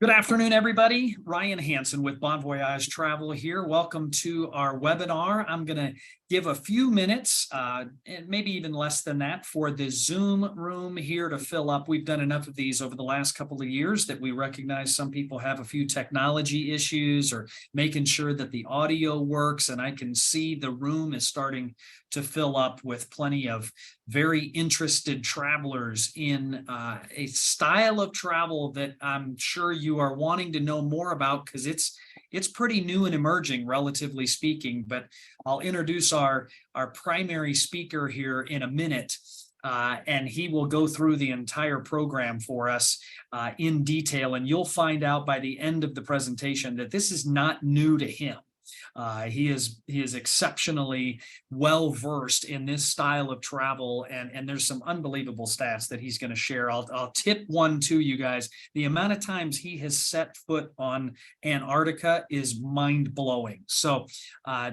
Good afternoon, everybody. Ryan Hansen with Bon Voyage Travel here. Welcome to our webinar. I'm going to give a few minutes, and maybe even less than that, for the Zoom room here to fill up. We've done enough of these over the last couple of years that we recognize some people have a few technology issues or making sure that the audio works. And I can see the room is starting to fill up with plenty of very interested travelers in a style of travel that I'm sure you are wanting to know more about, because it's pretty new and emerging, relatively speaking. But I'll introduce our primary speaker here in a minute, and he will go through the entire program for us in detail. And you'll find out by the end of the presentation that this is not new to him. He is exceptionally well versed in this style of travel, and there's some unbelievable stats that he's going to share. I'll tip one to you guys. The amount of times he has set foot on Antarctica is mind-blowing. So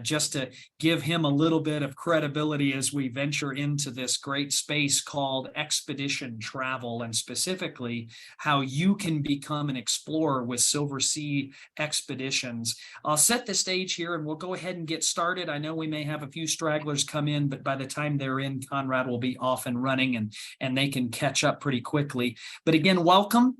just to give him a little bit of credibility as we venture into this great space called expedition travel, and specifically how you can become an explorer with Silversea Expeditions. I'll set the stage here and we'll go ahead and get started. I know we may have a few stragglers come in, but by the time they're in, Conrad will be off and running, and they can catch up pretty quickly. But again, welcome.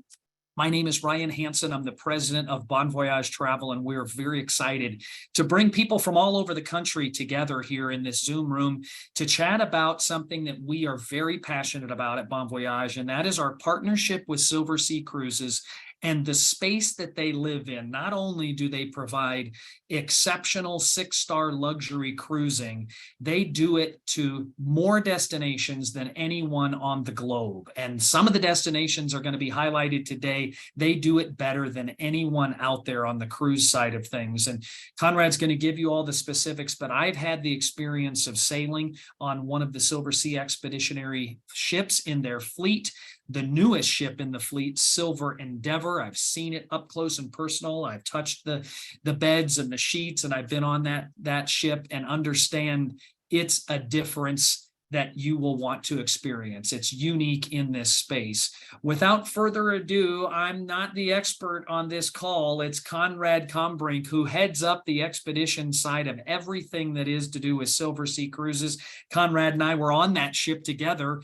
My name is Ryan Hansen. I'm the president of Bon Voyage Travel, and we're very excited to bring people from all over the country together here in this Zoom room to chat about something that we are very passionate about at Bon Voyage, and that is our partnership with Silversea Cruises and the space that they live in. Not only do they provide exceptional 6-star luxury cruising, they do it to more destinations than anyone on the globe. And some of the destinations are going to be highlighted today. They do it better than anyone out there on the cruise side of things. And Conrad's going to give you all the specifics, but I've had the experience of sailing on one of the Silversea Expeditionary ships in their fleet, the newest ship in the fleet, Silver Endeavor. I've seen it up close and personal. I've touched the beds and the sheets, and I've been on that ship and understand it's a difference that you will want to experience. It's unique in this space. Without further ado, I'm not the expert on this call. It's Conrad Combrink, who heads up the expedition side of everything that is to do with Silversea Cruises. Conrad and I were on that ship together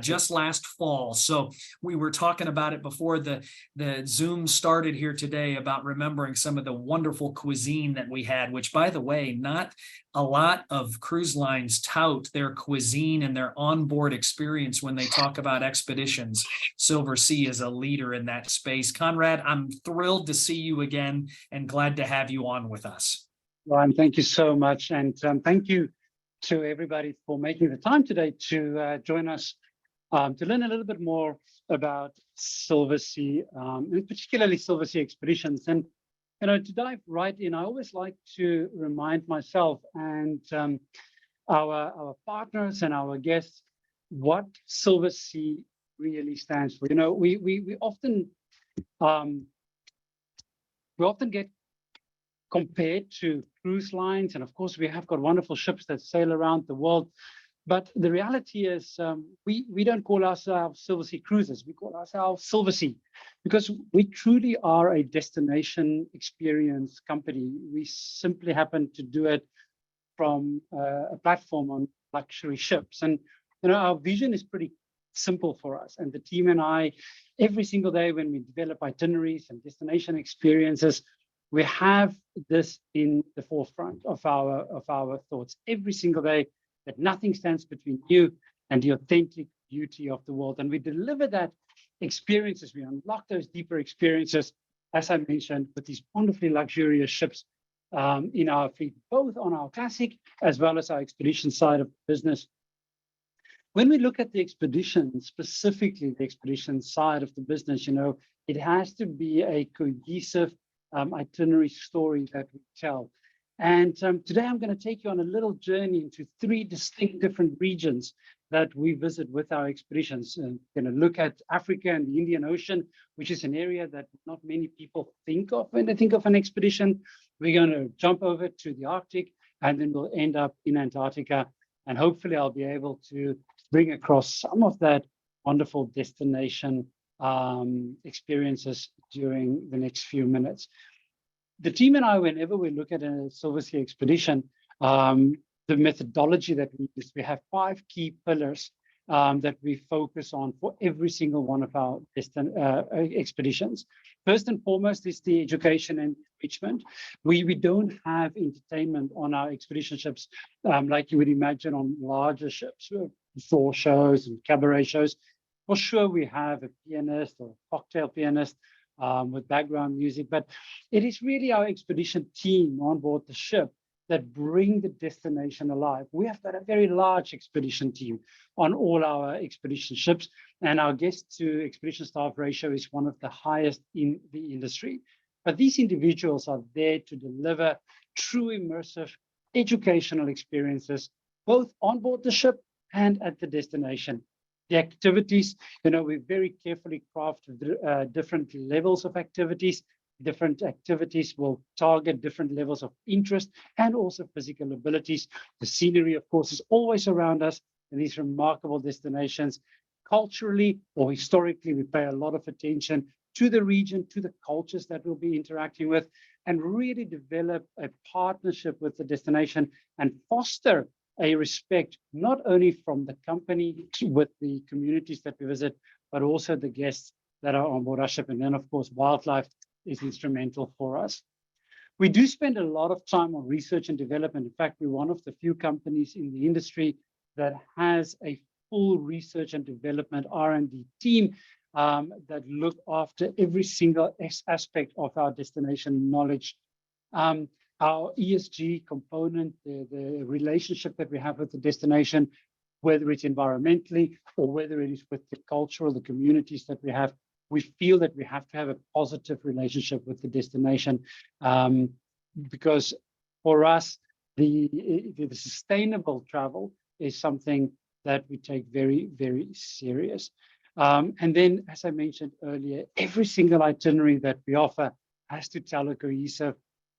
just last fall. So we were talking about it before the Zoom started here today, about remembering some of the wonderful cuisine that we had, which, by the way, not a lot of cruise lines tout their cuisine and their onboard experience when they talk about expeditions. Silversea is a leader in that space. Conrad, I'm thrilled to see you again and glad to have you on with us. Ryan, thank you so much. And thank you to everybody for making the time today to join us to learn a little bit more about Silversea, and particularly Silversea Expeditions. And to dive right in, I always like to remind myself and our partners and our guests what Silversea really stands for. We often get compared to cruise lines, and of course we have got wonderful ships that sail around the world. But the reality is we don't call ourselves Silversea Cruises. We call ourselves Silversea because we truly are a destination experience company. We simply happen to do it from a platform on luxury ships. And our vision is pretty simple for us. And the team and I, every single day when we develop itineraries and destination experiences, we have this in the forefront of our thoughts every single day, that nothing stands between you and the authentic beauty of the world. And we deliver that experiences. We unlock those deeper experiences, as I mentioned, with these wonderfully luxurious ships in our fleet, both on our classic as well as our expedition side of the business. When we look at the expedition, specifically the expedition side of the business, it has to be a cohesive itinerary story that we tell. And today I'm going to take you on a little journey into 3 distinct different regions that we visit with our expeditions. We're going to look at Africa and the Indian Ocean, which is an area that not many people think of when they think of an expedition. We're going to jump over to the Arctic, and then we'll end up in Antarctica. And hopefully I'll be able to bring across some of that wonderful destination experiences during the next few minutes. The team and I, whenever we look at a Silversea expedition, the methodology that we use, we have 5 key pillars that we focus on for every single one of our expeditions. First and foremost is the education and enrichment. We don't have entertainment on our expedition ships like you would imagine on larger ships, floor shows and cabaret shows. For sure, we have a pianist or a cocktail pianist with background music, but it is really our expedition team on board the ship that bring the destination alive. We have got a very large expedition team on all our expedition ships, and our guest to expedition staff ratio is one of the highest in the industry. But these individuals are there to deliver true immersive educational experiences, both on board the ship and at the destination. The activities, we very carefully crafted different levels of activities. Different activities will target different levels of interest and also physical abilities. The scenery, of course, is always around us in these remarkable destinations. Culturally or historically, we pay a lot of attention to the region, to the cultures that we'll be interacting with, and really develop a partnership with the destination and foster a respect, not only from the company with the communities that we visit, but also the guests that are on board our ship. And then, of course, wildlife is instrumental for us. We do spend a lot of time on research and development. In fact, we're one of the few companies in the industry that has a full research and development R&D team that look after every single aspect of our destination knowledge. Our ESG component, the relationship that we have with the destination, whether it's environmentally or whether it is with the culture or the communities that we have, we feel that we have to have a positive relationship with the destination because for us, the sustainable travel is something that we take very, very serious. And then, as I mentioned earlier, every single itinerary that we offer has to tell a cohesive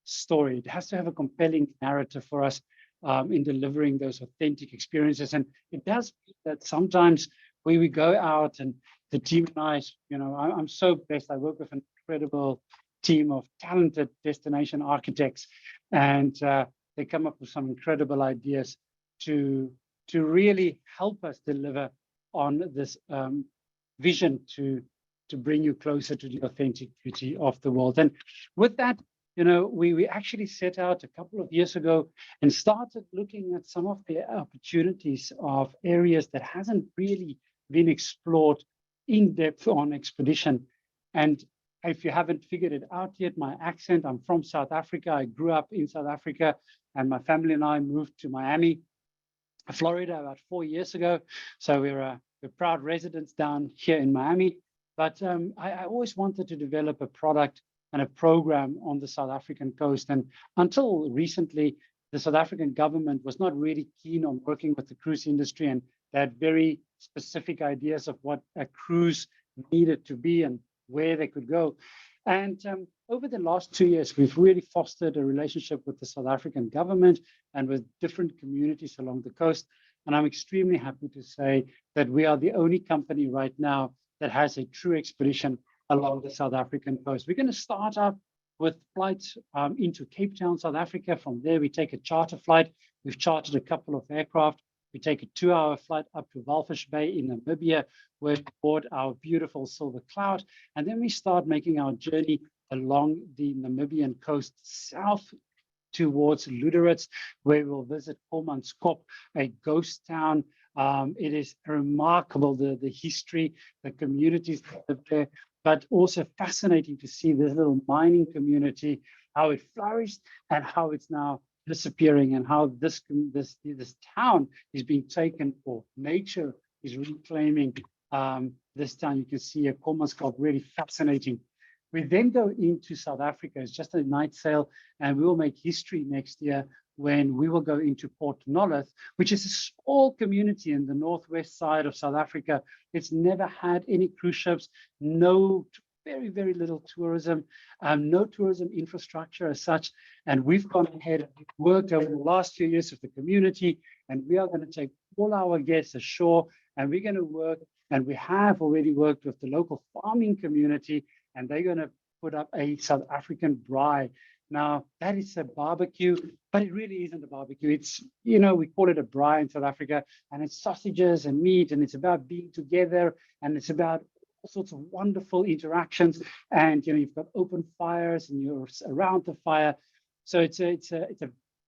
story. It has to have a compelling narrative for us in delivering those authentic experiences. And it does mean that sometimes when we go out and the team and I, I'm so blessed. I work with an incredible team of talented destination architects, and they come up with some incredible ideas to really help us deliver on this vision to bring you closer to the authentic beauty of the world. And with that, we actually set out a couple of years ago and started looking at some of the opportunities of areas that hasn't really been explored in depth on expedition. And if you haven't figured it out yet, my accent, I'm from South Africa. I grew up in South Africa, and my family and I moved to Miami, Florida about 4 years ago. So we're proud residents down here in Miami. But I always wanted to develop a product and a program on the South African coast. And until recently, the South African government was not really keen on working with the cruise industry, and they had very specific ideas of what a cruise needed to be and where they could go. And over the last 2 years, we've really fostered a relationship with the South African government and with different communities along the coast. And I'm extremely happy to say that we are the only company right now that has a true expedition along the South African coast. We're going to start up with flights into Cape Town, South Africa. From there, we take a charter flight. We've chartered a couple of aircraft. We take a 2-hour flight up to Walvis Bay in Namibia, where we board our beautiful Silver Cloud. And then we start making our journey along the Namibian coast south towards Luderitz, where we'll visit Kommanskop, a ghost town. It is remarkable, the history, the communities that live there, but also fascinating to see this little mining community, how it flourished and how it's now disappearing, and how this town is being taken, or nature is reclaiming this town. You can see a Kommanskop, really fascinating. We then go into South Africa. It's just a night sail, and we will make history next year when we will go into Port Nolloth, which is a small community in the northwest side of South Africa. It's never had any cruise ships, very, very little tourism, no tourism infrastructure as such. And we've gone ahead and worked over the last few years with the community, and we are going to take all our guests ashore And we're going to work, and we have already worked with the local farming community, and they're going to put up a South African braai. Now, that is a barbecue, but it really isn't a barbecue. It's, we call it a braai in South Africa, and it's sausages and meat, and it's about being together, and it's about all sorts of wonderful interactions. And, you've got open fires, and you're around the fire. So it's a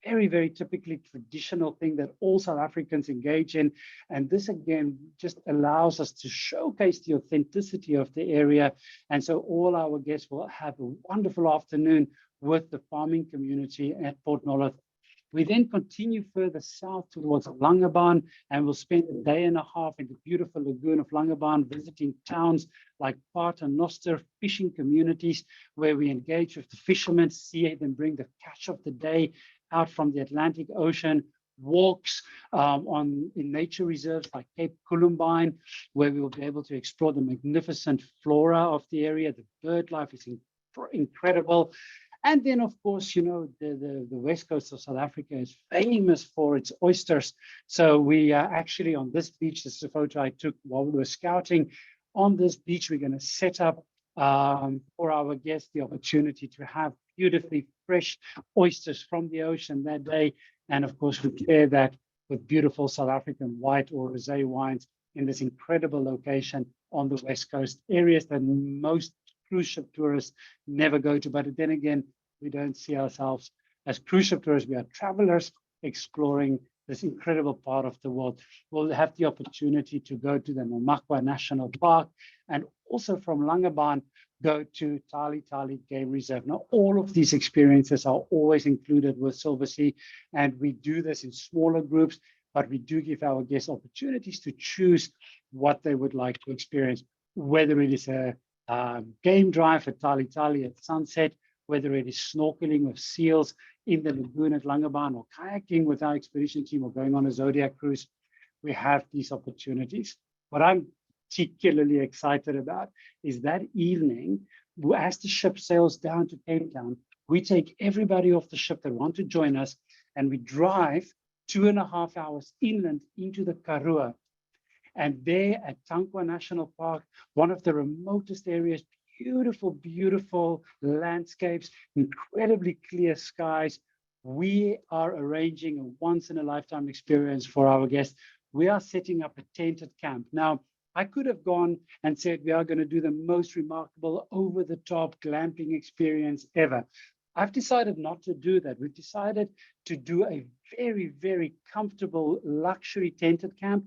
very, very typically traditional thing that all South Africans engage in. And this, again, just allows us to showcase the authenticity of the area. And so all our guests will have a wonderful afternoon with the farming community at Port Nolloth. We then continue further south towards Langebaan, and we'll spend a day and a half in the beautiful lagoon of Langebaan, visiting towns like Paternoster, fishing communities, where we engage with the fishermen, see them bring the catch of the day out from the Atlantic Ocean, walks in nature reserves like Cape Columbine, where we will be able to explore the magnificent flora of the area. The bird life is incredible. And then, of course, the west coast of South Africa is famous for its oysters. So we actually on this beach, this is a photo I took while we were scouting. On this beach, we're going to set up for our guests the opportunity to have beautifully fresh oysters from the ocean that day. And of course, we pair that with beautiful South African white or rosé wines in this incredible location on the west coast, areas that most cruise ship tourists never go to. But then again, we don't see ourselves as cruise ship tourists. We are travelers exploring this incredible part of the world. We'll have the opportunity to go to the Namakwa National Park, and also from Langebaan, go to Tali Tali Game Reserve. Now, all of these experiences are always included with Silversea, and we do this in smaller groups, but we do give our guests opportunities to choose what they would like to experience, whether it is a game drive at Tali Tali at sunset, whether it is snorkeling with seals in the lagoon at Langebaan, or kayaking with our expedition team, or going on a Zodiac cruise. We have these opportunities. What I'm particularly excited about is that evening, as the ship sails down to Cape Town, we take everybody off the ship that want to join us, and we drive 2.5 hours inland into the Karoo. And there at Tankwa National Park, one of the remotest areas, beautiful, beautiful landscapes, incredibly clear skies. We are arranging a once-in-a-lifetime experience for our guests. We are setting up a tented camp. Now, I could have gone and said we are going to do the most remarkable, over-the-top glamping experience ever. I've decided not to do that. We've decided to do a very, very comfortable luxury tented camp,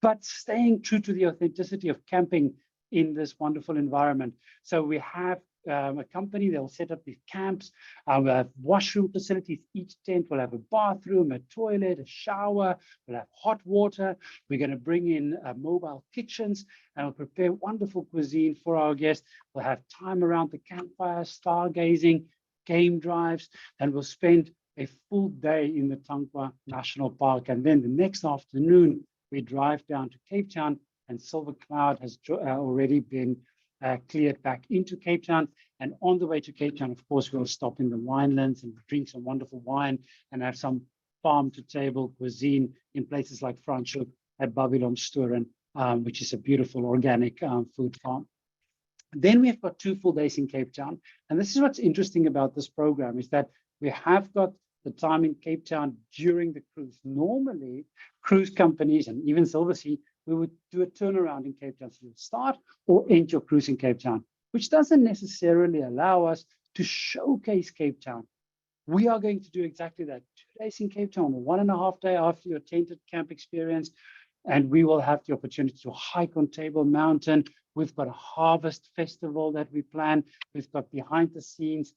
but staying true to the authenticity of camping in this wonderful environment. So we have a company that will set up these camps. We'll have washroom facilities. Each tent will have a bathroom, a toilet, a shower. We'll have hot water. We're going to bring in mobile kitchens, and we'll prepare wonderful cuisine for our guests. We'll have time around the campfire, stargazing, game drives, and we'll spend a full day in the Tankwa National Park. And then the next afternoon, we drive down to Cape Town, and Silver Cloud has already been cleared back into Cape Town. And on the way to Cape Town, of course, we'll stop in the winelands and drink some wonderful wine and have some farm-to-table cuisine in places like Franschhoek at Babylonstoren, which is a beautiful organic food farm. Then we've got 2 full days in Cape Town. And this is what's interesting about this program, is that we have got the time in Cape Town during the cruise. Normally, cruise companies and even Silversea, we would do a turnaround in Cape Town. So you start or end your cruise in Cape Town, which doesn't necessarily allow us to showcase Cape Town. We are going to do exactly that. 2 days in Cape Town, 1.5 days after your tented camp experience, and we will have the opportunity to hike on Table Mountain. We've got a harvest festival that we plan. We've got behind the scenes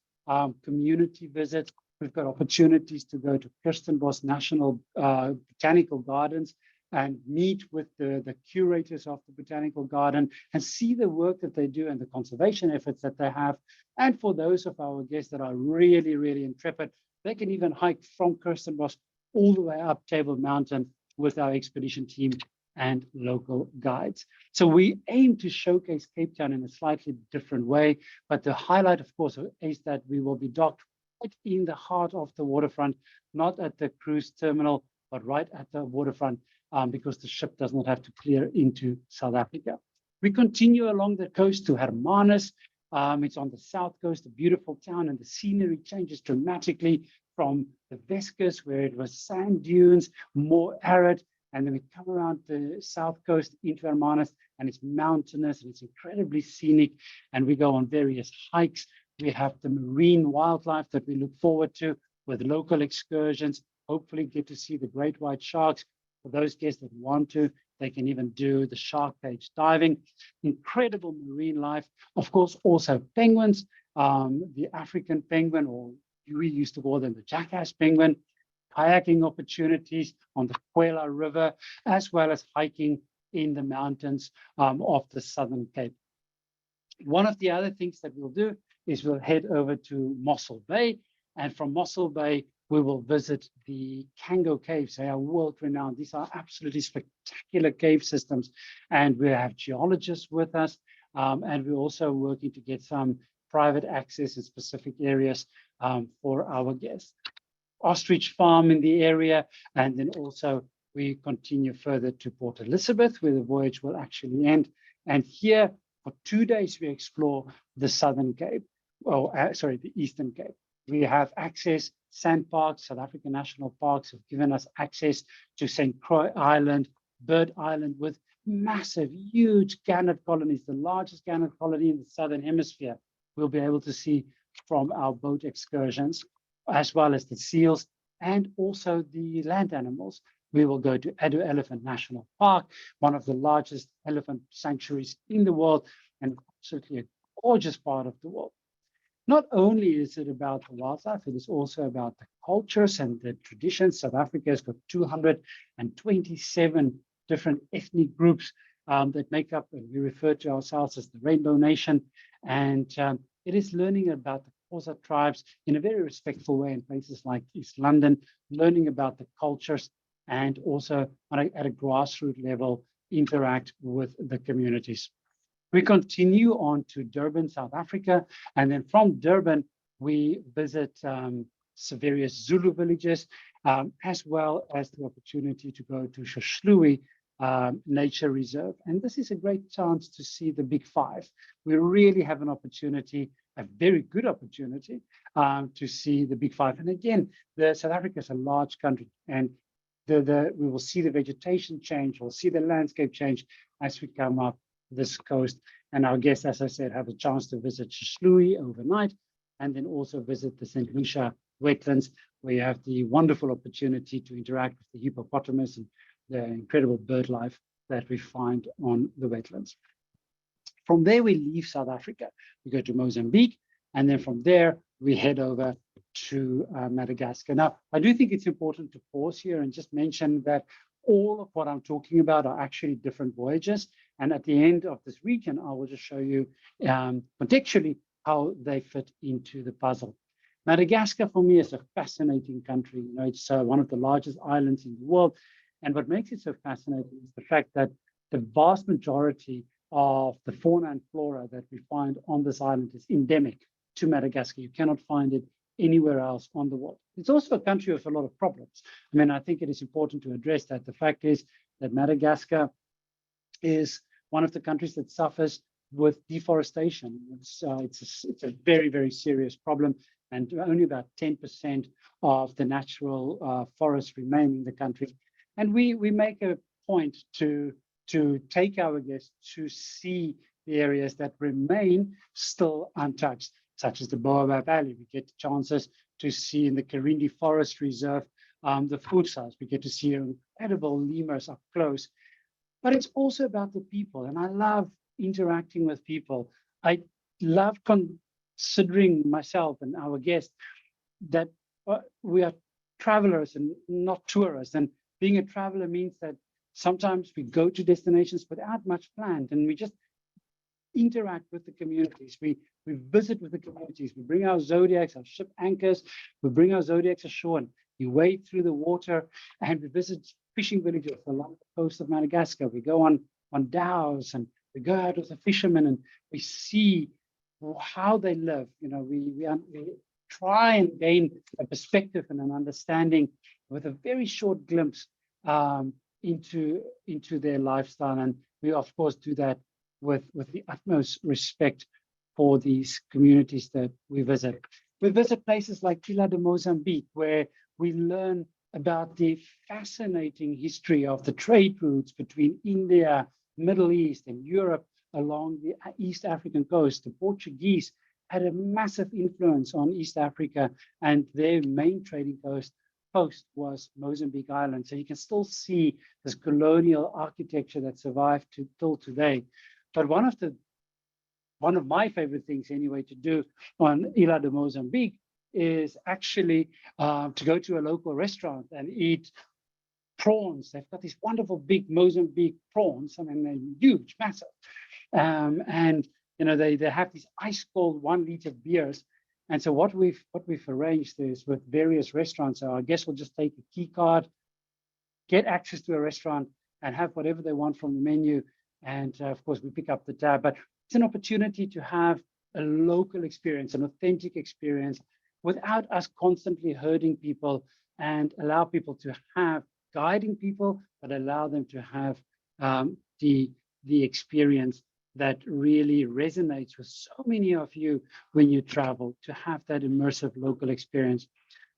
community visits. We've got opportunities to go to Kirstenbosch National Botanical Gardens and meet with the curators of the Botanical Garden and see the work that they do and the conservation efforts that they have. And for those of our guests that are really, really intrepid, they can even hike from Kirstenbosch all the way up Table Mountain with our expedition team and local guides. So we aim to showcase Cape Town in a slightly different way, but the highlight, of course, is that we will be docked right in the heart of the waterfront, not at the cruise terminal, but right at the waterfront. because the ship does not have to clear into South Africa. We continue along the coast to Hermanus. It's on the south coast, a beautiful town, and the scenery changes dramatically from the Weskus, where it was sand dunes, more arid, and then we come around the south coast into Hermanus, and it's mountainous and it's incredibly scenic, and we go on various hikes. We have the marine wildlife that we look forward to with local excursions, hopefully get to see the great white sharks. For those guests that want to, they can even do the shark cage diving. Incredible marine life. Of course, also penguins, the African penguin, or we used to call them the jackass penguin, kayaking opportunities on the Kwela River, as well as hiking in the mountains of the Southern Cape. One of the other things that we'll do is we'll head over to Mossel Bay, and from Mossel Bay, we will visit the Kango caves. They are world-renowned. These are absolutely spectacular cave systems, and we have geologists with us, and we're also working to get some private access in specific areas for our guests. Ostrich farm in the area, and then also we continue further to Port Elizabeth, where the voyage will actually end. And here, for 2 days, we explore the Southern Cape, the Eastern Cape. We have access. Sand parks, South African national parks have given us access to St. Croix Island, Bird Island, with massive, huge gannet colonies, the largest gannet colony in the Southern Hemisphere. We'll be able to see from our boat excursions, as well as the seals and also the land animals. We will go to Addo Elephant National Park, one of the largest elephant sanctuaries in the world, and absolutely a gorgeous part of the world. Not only is it about the wildlife, it is also about the cultures and the traditions. South Africa has got 227 different ethnic groups that make up, and we refer to ourselves as the Rainbow Nation. And it is learning about the Xhosa tribes in a very respectful way in places like East London, learning about the cultures, and also at a grassroots level, interact with the communities. We continue on to Durban, South Africa, and then from Durban, we visit various Zulu villages, as well as the opportunity to go to Shoshluwe Nature Reserve. And this is a great chance to see the Big Five. We really have an opportunity, a very good opportunity, to see the Big Five. And again, South Africa is a large country, and we will see the vegetation change, we'll see the landscape change as we come up this coast. And our guests, as I said, have a chance to visit Shoshluwe overnight, and then also visit the St. Lucia wetlands, where you have the wonderful opportunity to interact with the hippopotamus and the incredible bird life that we find on the wetlands. From there, we leave South Africa. We go to Mozambique, and then from there, we head over to Madagascar. Now, I do think it's important to pause here and just mention that all of what I'm talking about are actually different voyages. And at the end of this region, I will just show you contextually how they fit into the puzzle. Madagascar, for me, is a fascinating country. You know, it's one of the largest islands in the world. And what makes it so fascinating is the fact that the vast majority of the fauna and flora that we find on this island is endemic to Madagascar. You cannot find it anywhere else on the world. It's also a country with a lot of problems. I mean, I think it is important to address that. The fact is that Madagascar is one of the countries that suffers with deforestation. It's a very, very serious problem, and only about 10% of the natural forests remain in the country. And we make a point to take our guests to see the areas that remain still untouched, such as the Boaba Valley. We get chances to see in the Karindi Forest Reserve the Futsas. We get to see incredible lemurs up close. But it's also about the people, and I love interacting with people. I love considering myself and our guests that we are travelers and not tourists. And being a traveler means that sometimes we go to destinations without much planned, and we just interact with the communities. We visit with the communities. We bring our zodiacs, our ship anchors. We bring our zodiacs ashore, and we wade through the water, and we visit fishing villages along the coast of Madagascar. We go on dhows, and we go out with the fishermen, and we see how they live. You know, we try and gain a perspective and an understanding with a very short glimpse into their lifestyle. And we, of course, do that with the utmost respect for these communities that we visit. We visit places like Ilha de Mozambique, where we learn about the fascinating history of the trade routes between India, Middle East, and Europe along the East African coast. The Portuguese had a massive influence on East Africa, and their main trading post was Mozambique Island. So you can still see this colonial architecture that survived till today. But one of my favorite things anyway to do on Ilha de Mozambique is actually to go to a local restaurant and eat prawns. They've got these wonderful big Mozambique prawns. I mean, they're huge, massive. And they have these ice cold 1 liter beers. And so what we've arranged is with various restaurants. So I guess we'll just take a key card, get access to a restaurant, and have whatever they want from the menu. And of course, we pick up the tab. But it's an opportunity to have a local experience, an authentic experience, without us constantly herding people, and allow people to have guiding people, but allow them to have the experience that really resonates with so many of you when you travel, to have that immersive local experience.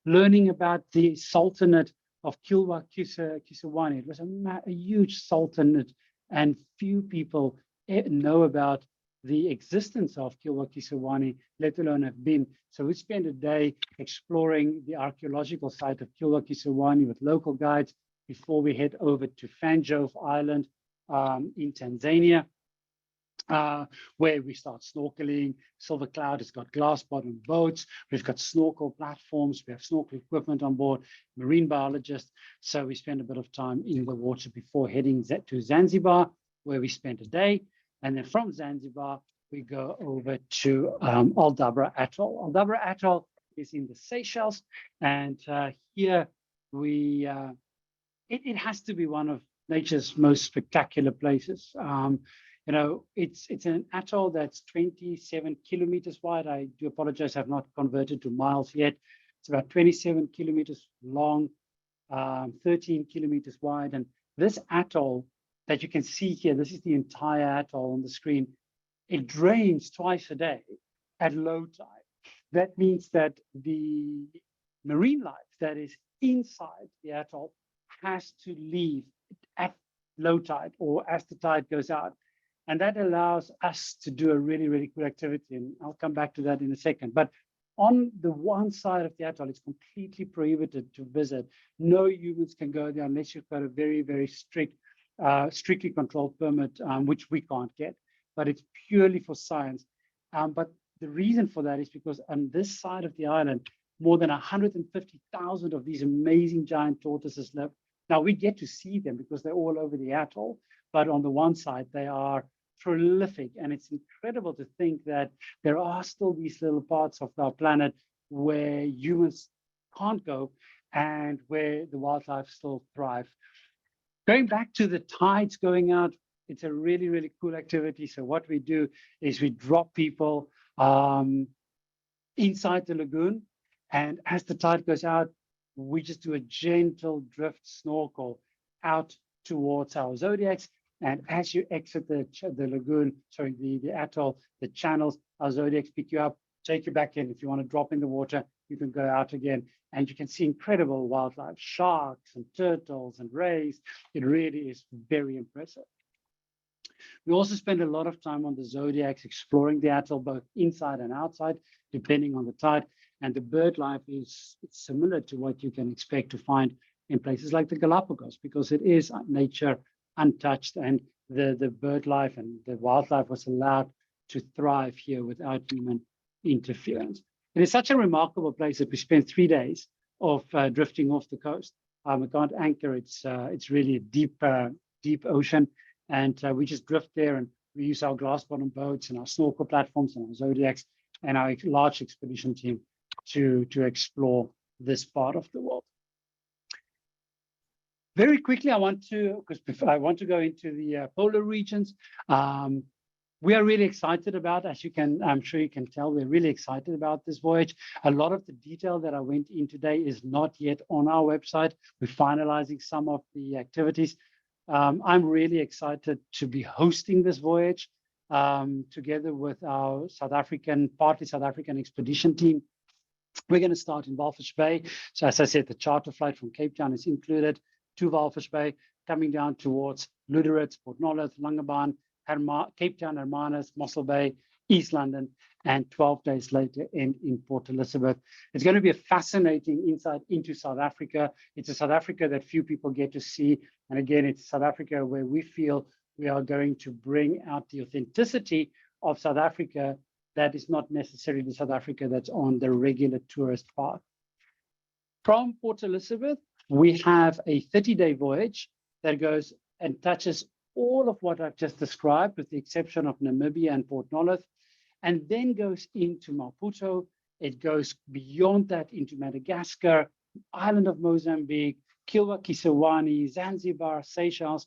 Learning about the Sultanate of Kilwa Kisawani. It was a huge sultanate, and few people know about the existence of Kilwa Kisawani, let alone have been. So we spent a day exploring the archaeological site of Kilwa Kisawani with local guides before we head over to Fanjove Island in Tanzania, where we start snorkeling. Silver Cloud has got glass bottom boats. We've got snorkel platforms. We have snorkel equipment on board, marine biologists. So we spend a bit of time in the water before heading to Zanzibar, where we spent a day. And then from Zanzibar, we go over to Aldabra Atoll. Aldabra Atoll is in the Seychelles. And here it has to be one of nature's most spectacular places. It's an atoll that's 27 kilometers wide. I do apologize, I've not converted to miles yet. It's about 27 kilometers long, 13 kilometers wide. And this atoll that you can see here, this is the entire atoll on the screen. It drains twice a day at low tide. That means that the marine life that is inside the atoll has to leave at low tide or as the tide goes out. And that allows us to do a really, really cool activity. And I'll come back to that in a second. But on the one side of the atoll, it's completely prohibited to visit. No humans can go there unless you've got a very, very strictly controlled permit, which we can't get. But it's purely for science. But the reason for that is because on this side of the island, more than 150,000 of these amazing giant tortoises live. Now we get to see them because they're all over the atoll. But on the one side, they are prolific. And it's incredible to think that there are still these little parts of our planet where humans can't go and where the wildlife still thrive. Going back to the tides going out, it's a really, really cool activity. So what we do is we drop people inside the lagoon. And as the tide goes out, we just do a gentle drift snorkel out towards our zodiacs. And as you exit the lagoon, sorry, the atoll, the channels, our zodiacs pick you up, take you back in. If you want to drop in the water, you can go out again. And you can see incredible wildlife, sharks and turtles and rays. It really is very impressive. We also spend a lot of time on the zodiacs exploring the atoll, both inside and outside, depending on the tide. And the bird life is similar to what you can expect to find in places like the Galapagos, because it is nature untouched, and the bird life and the wildlife was allowed to thrive here without human interference. It is such a remarkable place that we spent 3 days of drifting off the coast. We can't anchor, it's really a deep ocean, and we just drift there, and we use our glass bottom boats and our snorkel platforms and our zodiacs and our large expedition team to explore this part of the world. Very quickly, I want to go into the polar regions. We are really excited about, I'm sure you can tell, we're really excited about this voyage. A lot of the detail that I went in today is not yet on our website. We're finalizing some of the activities, I'm really excited to be hosting this voyage together with our partly South African expedition team. We're going to start in Walvis Bay. So as I said, the charter flight from Cape Town is included to Walvis Bay, coming down towards Lüderitz, Port Nolloth, Langebaan, Cape Town, Hermanus, Mossel Bay, East London, and 12 days later end in Port Elizabeth. It's going to be a fascinating insight into South Africa. It's a South Africa that few people get to see. And again, it's South Africa where we feel we are going to bring out the authenticity of South Africa that is not necessarily the South Africa that's on the regular tourist path. From Port Elizabeth, we have a 30-day voyage that goes and touches all of what I've just described, with the exception of Namibia and Port Nolloth, and then goes into Maputo. It goes beyond that into Madagascar, island of Mozambique, Kilwa, Kisawani, Zanzibar, Seychelles.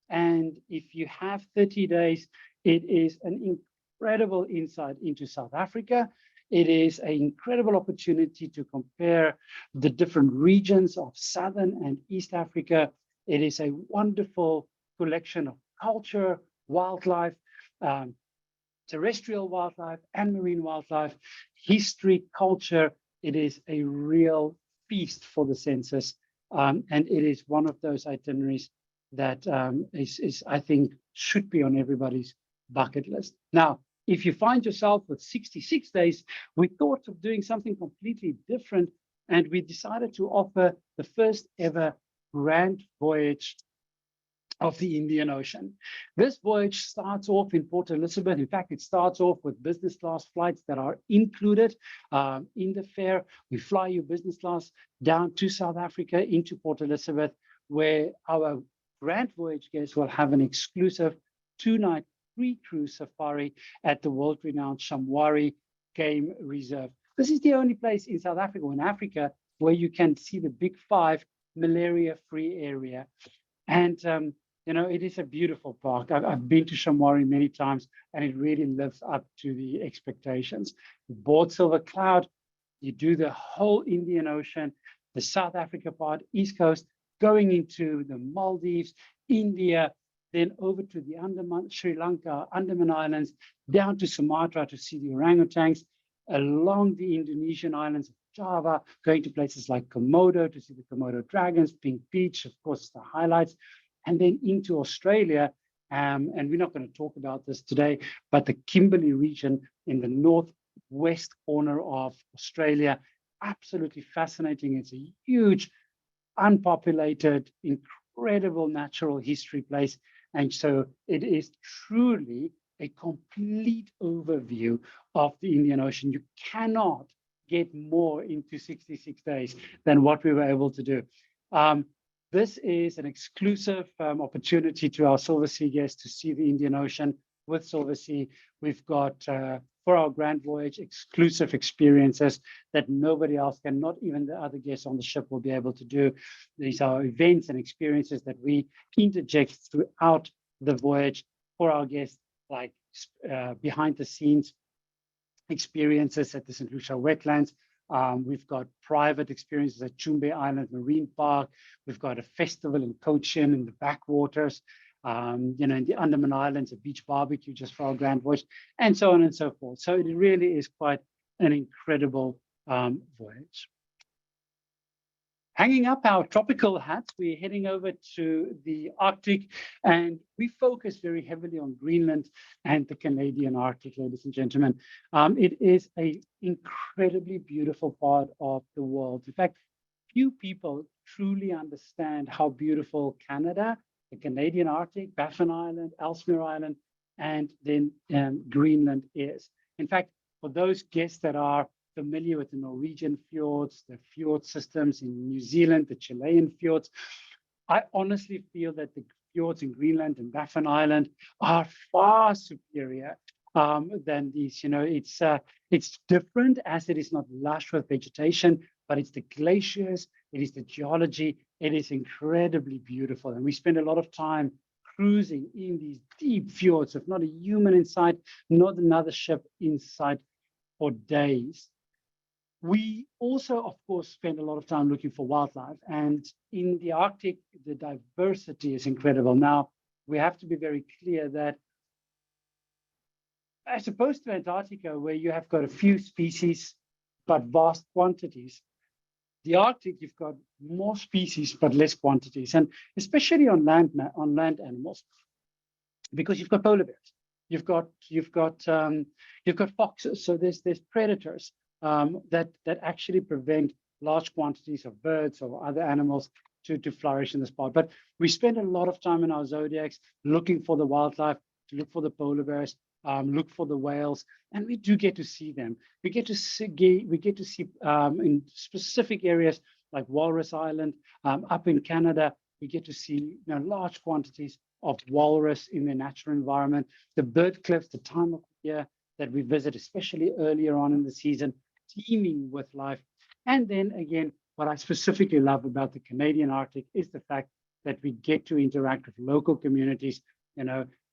And if you have 30 days, it is an incredible insight into South Africa. It is an incredible opportunity to compare the different regions of Southern and East Africa. It is a wonderful collection of culture, wildlife, terrestrial wildlife and marine wildlife, history, culture. It is a real feast for the senses. And it is one of those itineraries that I think, should be on everybody's bucket list. Now, if you find yourself with 66 days, we thought of doing something completely different, and we decided to offer the first ever grand voyage of the Indian Ocean. This voyage starts off in Port Elizabeth. In fact, it starts off with business class flights that are included in the fare. We fly you business class down to South Africa into Port Elizabeth, where our grand voyage guests will have an exclusive 2-night free cruise safari at the world-renowned Shamwari Game Reserve. This is the only place in South Africa or in Africa where you can see the Big 5 malaria-free area. And it is a beautiful park. I've been to Shamwari many times, and it really lives up to the expectations. You board Silver Cloud, you do the whole Indian Ocean, the South Africa part, East Coast, going into the Maldives, India, then over to the Andaman, Sri Lanka, Andaman Islands, down to Sumatra to see the orangutans, along the Indonesian islands of Java, going to places like Komodo to see the Komodo dragons, Pink Beach, of course, the highlights, and then into Australia. And we're not going to talk about this today, but the Kimberley region in the northwest corner of Australia, absolutely fascinating. It's a huge, unpopulated, incredible natural history place. And so it is truly a complete overview of the Indian Ocean. You cannot get more into 66 days than what we were able to do. This is an exclusive opportunity to our Silversea guests to see the Indian Ocean with Silversea. We've got, for our grand voyage, exclusive experiences that nobody else can, not even the other guests on the ship will be able to do. These are events and experiences that we interject throughout the voyage for our guests, like behind the scenes experiences at the St. Lucia wetlands. We've got private experiences at Chumbe Island Marine Park. We've got a festival in Cochin in the backwaters. In the Andaman Islands, a beach barbecue just for our grand voyage, and so on and so forth. So it really is quite an incredible voyage. Hanging up our tropical hats, we're heading over to the Arctic, and we focus very heavily on Greenland and the Canadian Arctic, ladies and gentlemen. It is an incredibly beautiful part of the world. In fact, few people truly understand how beautiful Canada, the Canadian Arctic, Baffin Island, Ellesmere Island, and then Greenland is. In fact, for those guests that are familiar with the Norwegian fjords, the fjord systems in New Zealand, the Chilean fjords, I honestly feel that the fjords in Greenland and Baffin Island are far superior than these. It's different as it is not lush with vegetation, but it's the glaciers, it is the geology, it is incredibly beautiful. And we spend a lot of time cruising in these deep fjords with not a human in sight, not another ship in sight for days. We also, of course, spend a lot of time looking for wildlife. And in the Arctic, the diversity is incredible. Now, we have to be very clear that as opposed to Antarctica, where you have got a few species, but vast quantities, the Arctic, you've got more species, but less quantities. And especially on land animals, because you've got polar bears, you've got foxes. So there's predators that actually prevent large quantities of birds or other animals to flourish in the spot. But we spend a lot of time in our zodiacs looking for the wildlife, to look for the polar bears, look for the whales, and we do get to see them. We get to see in specific areas like Walrus Island, up in Canada. We get to see large quantities of walrus in their natural environment. The bird cliffs, the time of year that we visit, especially earlier on in the season, teeming with life. And then again, what I specifically love about the Canadian Arctic is the fact that we get to interact with local communities,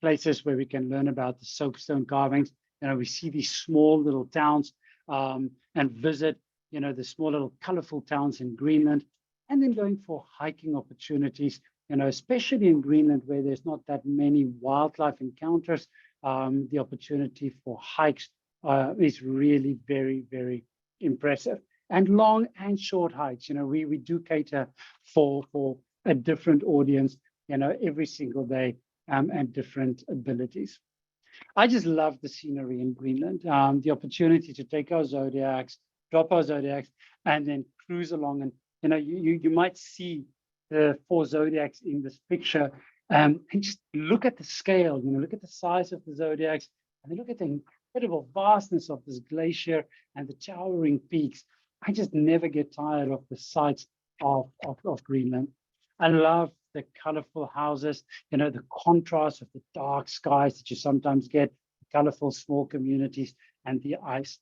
places where we can learn about the soapstone carvings. We see these small little towns and visit, the small little colorful towns in Greenland, and then going for hiking opportunities, especially in Greenland where there's not that many wildlife encounters. The opportunity for hikes is really very, very impressive. And long and short hikes, we do cater for a different audience, every single day, and different abilities. I just love the scenery in Greenland, the opportunity to take our zodiacs, drop our zodiacs, and then cruise along. And you might see the 4 zodiacs in this picture, and just look at the scale. Look at the size of the zodiacs, and then look at the incredible vastness of this glacier and the towering peaks. I just never get tired of the sights of Greenland. I love the colorful houses, the contrast of the dark skies that you sometimes get, colorful small communities, and the ice.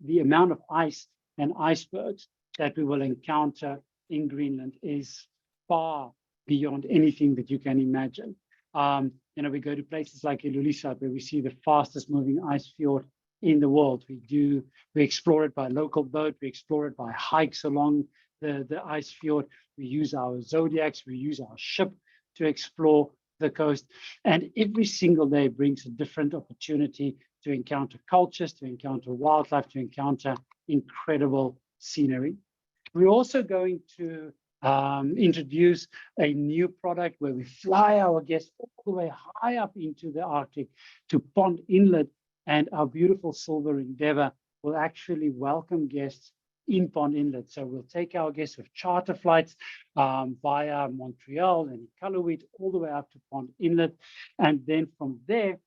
The amount of ice and icebergs that we will encounter in Greenland is far beyond anything that you can imagine. We go to places like Ilulissat, where we see the fastest moving ice fjord in the world. We explore it by local boat, we explore it by hikes along the ice fjord. We use our zodiacs, we use our ship to explore the coast. And every single day brings a different opportunity to encounter cultures, to encounter wildlife, to encounter incredible scenery. We're also going to introduce a new product where we fly our guests all the way high up into the Arctic to Pond Inlet, and our beautiful Silver Endeavour will actually welcome guests in Pond Inlet. So we'll take our guests with charter flights via Montreal and Iqaluit all the way up to Pond Inlet. And then from there,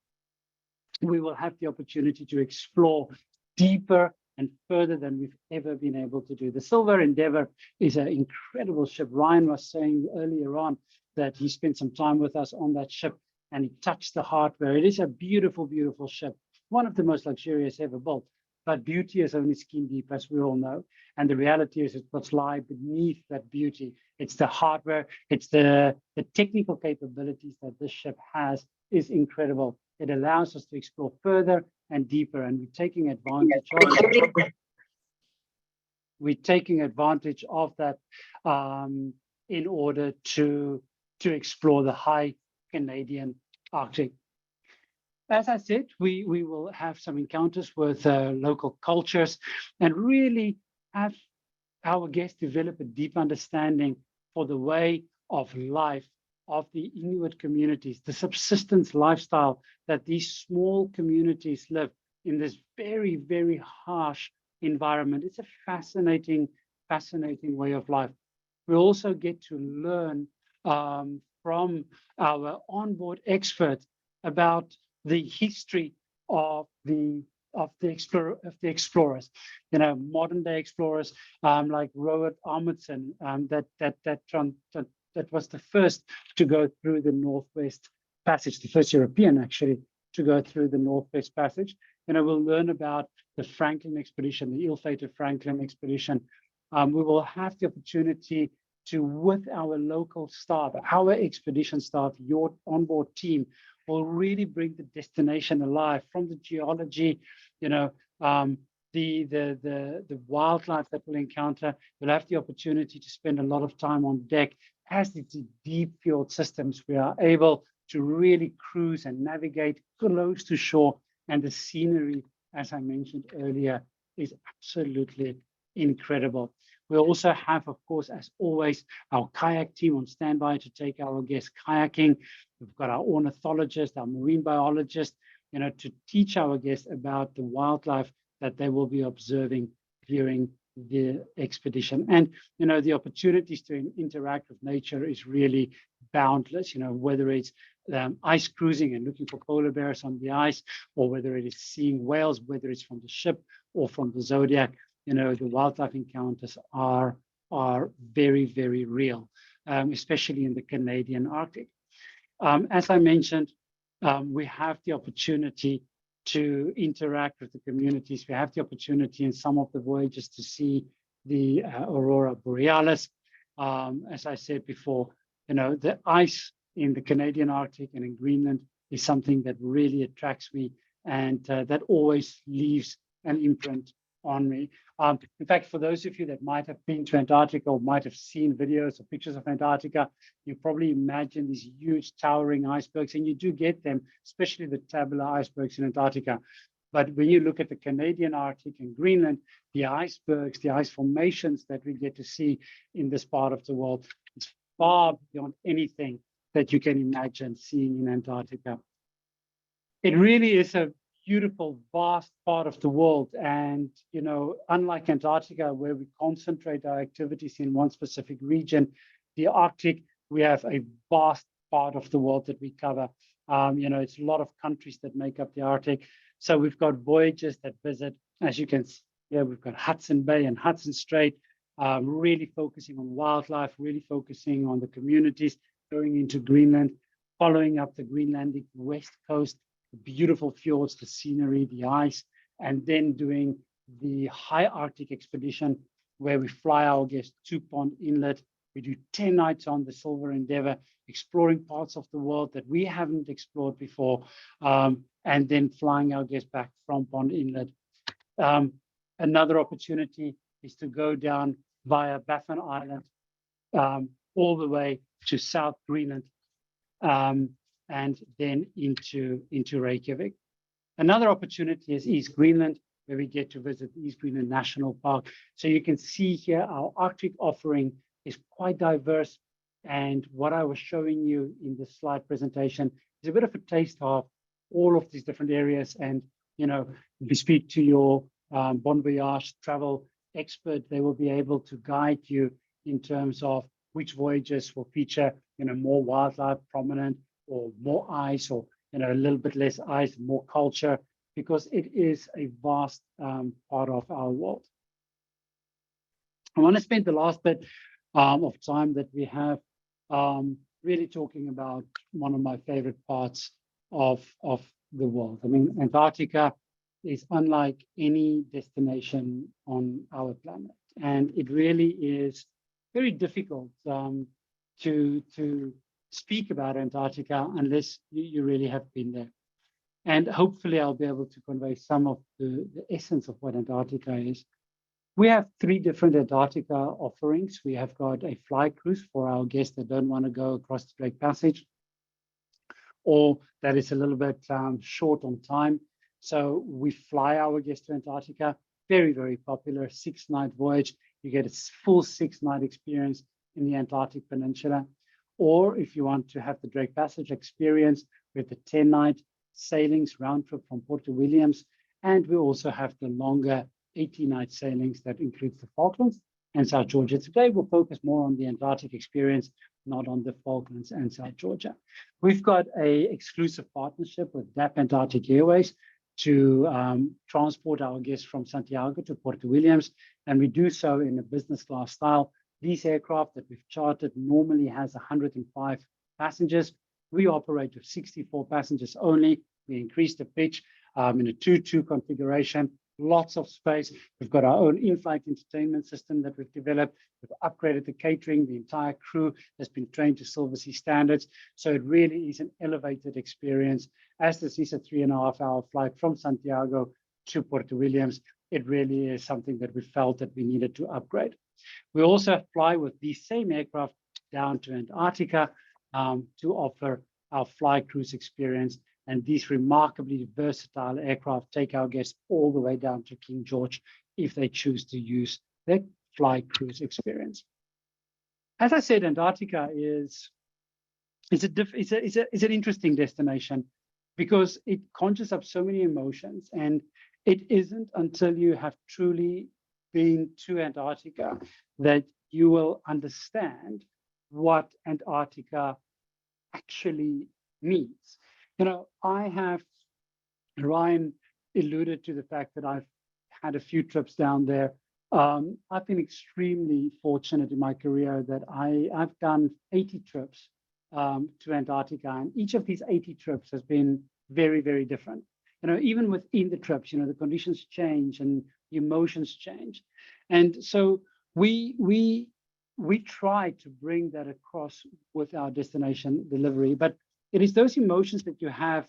we will have the opportunity to explore deeper and further than we've ever been able to do. The Silver Endeavour is an incredible ship. Ryan was saying earlier on that he spent some time with us on that ship and he touched the hardware. It is a beautiful, beautiful ship, one of the most luxurious ever built. But beauty is only skin deep, as we all know. And the reality is, it's what's lie beneath that beauty. It's the hardware, it's the technical capabilities that this ship has is incredible. It allows us to explore further and deeper, and we're taking advantage of that in order to explore the high Canadian Arctic. As I said, we will have some encounters with local cultures and really have our guests develop a deep understanding for the way of life of the Inuit communities, the subsistence lifestyle that these small communities live in this very, very harsh environment. It's a fascinating, fascinating way of life. We also get to learn from our onboard experts about the history of the explorers, modern day explorers like Roald Amundsen, that was the first to go through the Northwest Passage, the first European actually to go through the Northwest Passage. We'll learn about the Franklin expedition, the ill-fated Franklin expedition. We will have the opportunity to, with our local staff, our expedition staff, your onboard team, will really bring the destination alive, from the geology, the the wildlife that we'll encounter. We'll have the opportunity to spend a lot of time on deck. As it's deep fjord systems, we are able to really cruise and navigate close to shore. And the scenery, as I mentioned earlier, is absolutely incredible. We also have, of course, as always, our kayak team on standby to take our guests kayaking. We've got our ornithologist, our marine biologist, to teach our guests about the wildlife that they will be observing during the expedition. And, the opportunities to interact with nature is really boundless, whether it's ice cruising and looking for polar bears on the ice, or whether it is seeing whales, whether it's from the ship or from the Zodiac, the wildlife encounters are very, very real, especially in the Canadian Arctic. As I mentioned, we have the opportunity to interact with the communities. We have the opportunity in some of the voyages to see the aurora borealis. As I said before, the ice in the Canadian Arctic and in Greenland is something that really attracts me, and that always leaves an imprint on me. In fact, for those of you that might have been to Antarctica or might have seen videos or pictures of Antarctica, you probably imagine these huge towering icebergs, and you do get them, especially the tabular icebergs in Antarctica. But when you look at the Canadian Arctic and Greenland, the icebergs, the ice formations that we get to see in this part of the world, is far beyond anything that you can imagine seeing in Antarctica. It really is a beautiful, vast part of the world. And, unlike Antarctica, where we concentrate our activities in one specific region, the Arctic, we have a vast part of the world that we cover. It's a lot of countries that make up the Arctic. So we've got voyages that visit, as you can see here, we've got Hudson Bay and Hudson Strait, really focusing on wildlife, really focusing on the communities, going into Greenland, following up the Greenlandic west coast, the beautiful fjords, the scenery, the ice, and then doing the high Arctic expedition where we fly our guests to Pond Inlet. We do 10 nights on the Silver Endeavour, exploring parts of the world that we haven't explored before, and then flying our guests back from Pond Inlet. Another opportunity is to go down via Baffin Island, all the way to South Greenland, and then into Reykjavik. Another opportunity is East Greenland, where we get to visit East Greenland National Park. So you can see here our Arctic offering is quite diverse. And what I was showing you in this slide presentation is a bit of a taste of all of these different areas. And, if you speak to your Bon Voyage travel expert, they will be able to guide you in terms of which voyages will feature, more wildlife prominent, or more ice, or a little bit less ice, more culture, because it is a vast part of our world. I want to spend the last bit of time that we have really talking about one of my favorite parts of the world. I mean, Antarctica is unlike any destination on our planet, and it really is very difficult to speak about Antarctica unless you really have been there. And hopefully I'll be able to convey some of the essence of what Antarctica is. We have 3 different Antarctica offerings. We have got a fly cruise for our guests that don't want to go across the Drake Passage, or that is a little bit short on time. So we fly our guests to Antarctica, very, very popular 6-night voyage. You get a full 6-night experience in the Antarctic Peninsula. Or if you want to have the Drake Passage experience with the 10-night sailings round trip from Port Williams. And we also have the longer 80-night sailings that includes the Falklands and South Georgia. Today, we'll focus more on the Antarctic experience, not on the Falklands and South Georgia. We've got an exclusive partnership with DAP Antarctic Airways to transport our guests from Santiago to Port Williams. And we do so in a business class style. These aircraft that we've chartered normally has 105 passengers. We operate with 64 passengers only. We increased the pitch in a 2-2 configuration, lots of space. We've got our own in-flight entertainment system that we've developed. We've upgraded the catering. The entire crew has been trained to Silversea standards. So it really is an elevated experience. As this is a 3.5-hour flight from Santiago to Port Williams, it really is something that we felt that we needed to upgrade. We also fly with these same aircraft down to Antarctica to offer our fly cruise experience. And these remarkably versatile aircraft take our guests all the way down to King George if they choose to use their fly cruise experience. As I said, Antarctica is an interesting destination because it conjures up so many emotions, and it isn't until you have truly been to Antarctica that you will understand what Antarctica actually means. Ryan alluded to the fact that I've had a few trips down there. I've been extremely fortunate in my career that I've done 80 trips to Antarctica, and each of these 80 trips has been very, very different. Even within the trips, the conditions change and the emotions change. And so we try to bring that across with our destination delivery, but it is those emotions that you have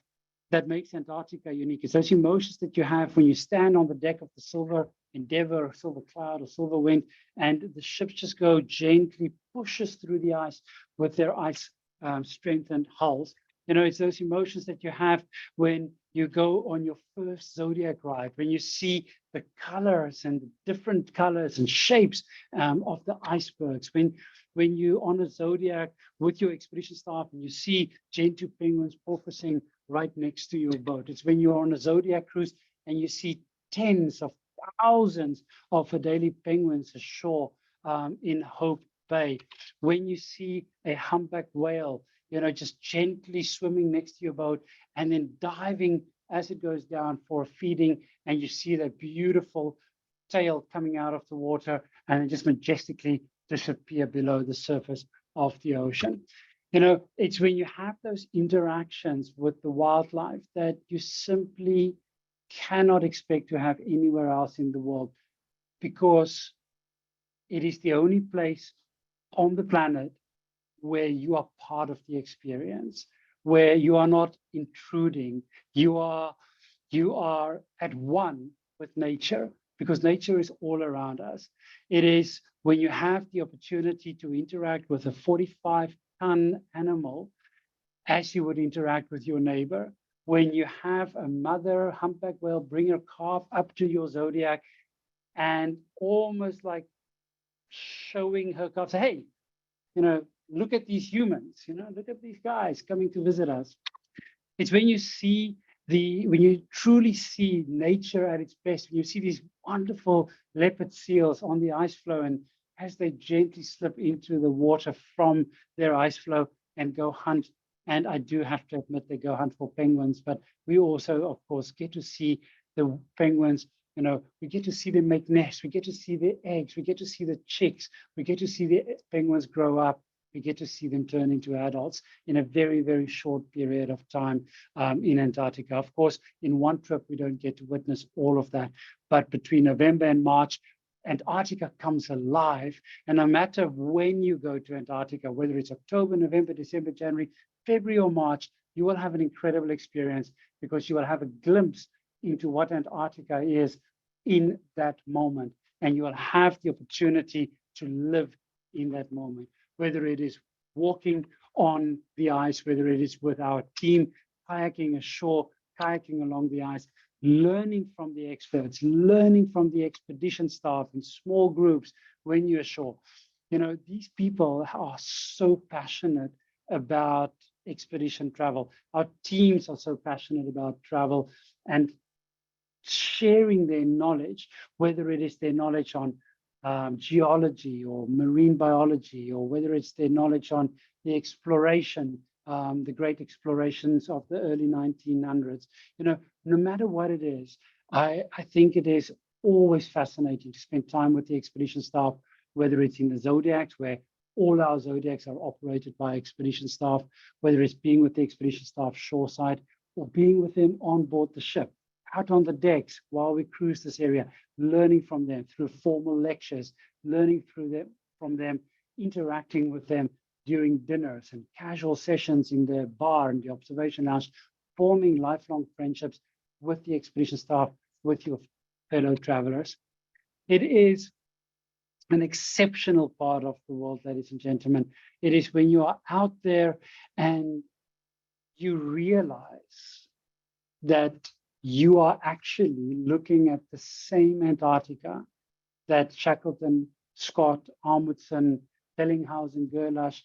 that makes Antarctica unique. It's those emotions that you have when you stand on the deck of the Silver Endeavour, or Silver Cloud, or Silver Wind, and the ships just go gently, pushes through the ice with their ice strengthened hulls. It's those emotions that you have when you go on your first Zodiac ride, when you see the colors and the different colors and shapes of the icebergs, when you're on a Zodiac with your expedition staff and you see Gentoo penguins porpoising right next to your boat. It's when you're on a Zodiac cruise and you see tens of thousands of Adelie penguins ashore in Hope Bay. When you see a humpback whale, just gently swimming next to your boat and then diving as it goes down for feeding, and you see that beautiful tail coming out of the water and then just majestically disappear below the surface of the ocean. It's when you have those interactions with the wildlife that you simply cannot expect to have anywhere else in the world, because it is the only place on the planet where you are part of the experience, where you are not intruding. You are at one with nature, because nature is all around us. It is when you have the opportunity to interact with a 45-ton animal as you would interact with your neighbor, when you have a mother humpback whale bring her calf up to your Zodiac and almost like showing her calf, say, hey, look at these humans, look at these guys coming to visit us. It's when when you truly see nature at its best, when you see these wonderful leopard seals on the ice floe, and as they gently slip into the water from their ice floe and go hunt. And I do have to admit, they go hunt for penguins, but we also, of course, get to see the penguins. We get to see them make nests. We get to see their eggs. We get to see the chicks. We get to see the penguins grow up. We get to see them turn into adults in a very, very short period of time in Antarctica. Of course, in one trip, we don't get to witness all of that. But between November and March, Antarctica comes alive. And no matter when you go to Antarctica, whether it's October, November, December, January, February, or March, you will have an incredible experience, because you will have a glimpse into what Antarctica is in that moment. And you will have the opportunity to live in that moment, whether it is walking on the ice, whether it is with our team, kayaking ashore, kayaking along the ice, learning from the experts, learning from the expedition staff in small groups when you're ashore. These people are so passionate about expedition travel. Our teams are so passionate about travel and sharing their knowledge, whether it is their knowledge on geology or marine biology, or whether it's their knowledge on the exploration, the great explorations of the early 1900s. No matter what it is, I think it is always fascinating to spend time with the expedition staff, whether it's in the Zodiacs, where all our Zodiacs are operated by expedition staff, whether it's being with the expedition staff shoreside, or being with them on board the ship, out on the decks while we cruise this area, learning from them through formal lectures, learning from them, interacting with them during dinners and casual sessions in the bar and the observation lounge, forming lifelong friendships with the expedition staff, with your fellow travelers. It is an exceptional part of the world, ladies and gentlemen. It is when you are out there and you realize that you are actually looking at the same Antarctica that Shackleton, Scott, Amundsen, Bellinghausen, Gerlach,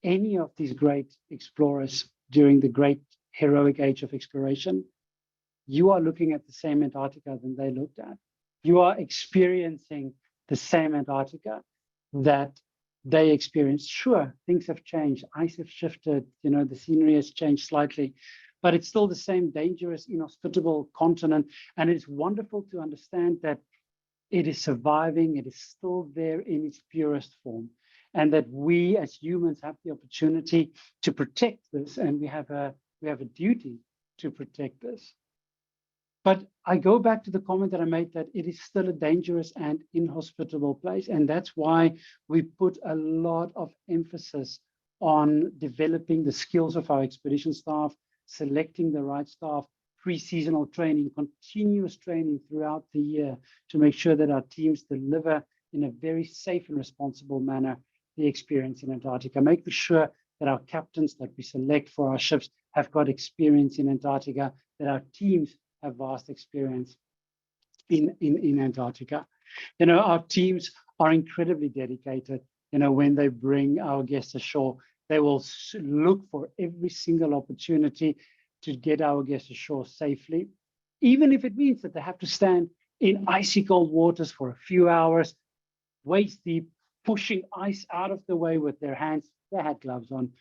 any of these great explorers during the great heroic age of exploration, you are looking at the same Antarctica than they looked at. You are experiencing the same Antarctica that they experienced. Sure, things have changed. Ice have shifted. The scenery has changed slightly, but it's still the same dangerous, inhospitable continent. And it's wonderful to understand that it is surviving. It is still there in its purest form. And that we as humans have the opportunity to protect this. And we have a duty to protect this. But I go back to the comment that I made that it is still a dangerous and inhospitable place. And that's why we put a lot of emphasis on developing the skills of our expedition staff, selecting the right staff, pre-seasonal training, continuous training throughout the year to make sure that our teams deliver in a very safe and responsible manner the experience in Antarctica, making sure that our captains that we select for our ships have got experience in Antarctica, that our teams have vast experience in Antarctica. Our teams are incredibly dedicated. When they bring our guests ashore, they will look for every single opportunity to get our guests ashore safely, even if it means that they have to stand in icy cold waters for a few hours, waist deep, pushing ice out of the way with their hands. They had gloves on,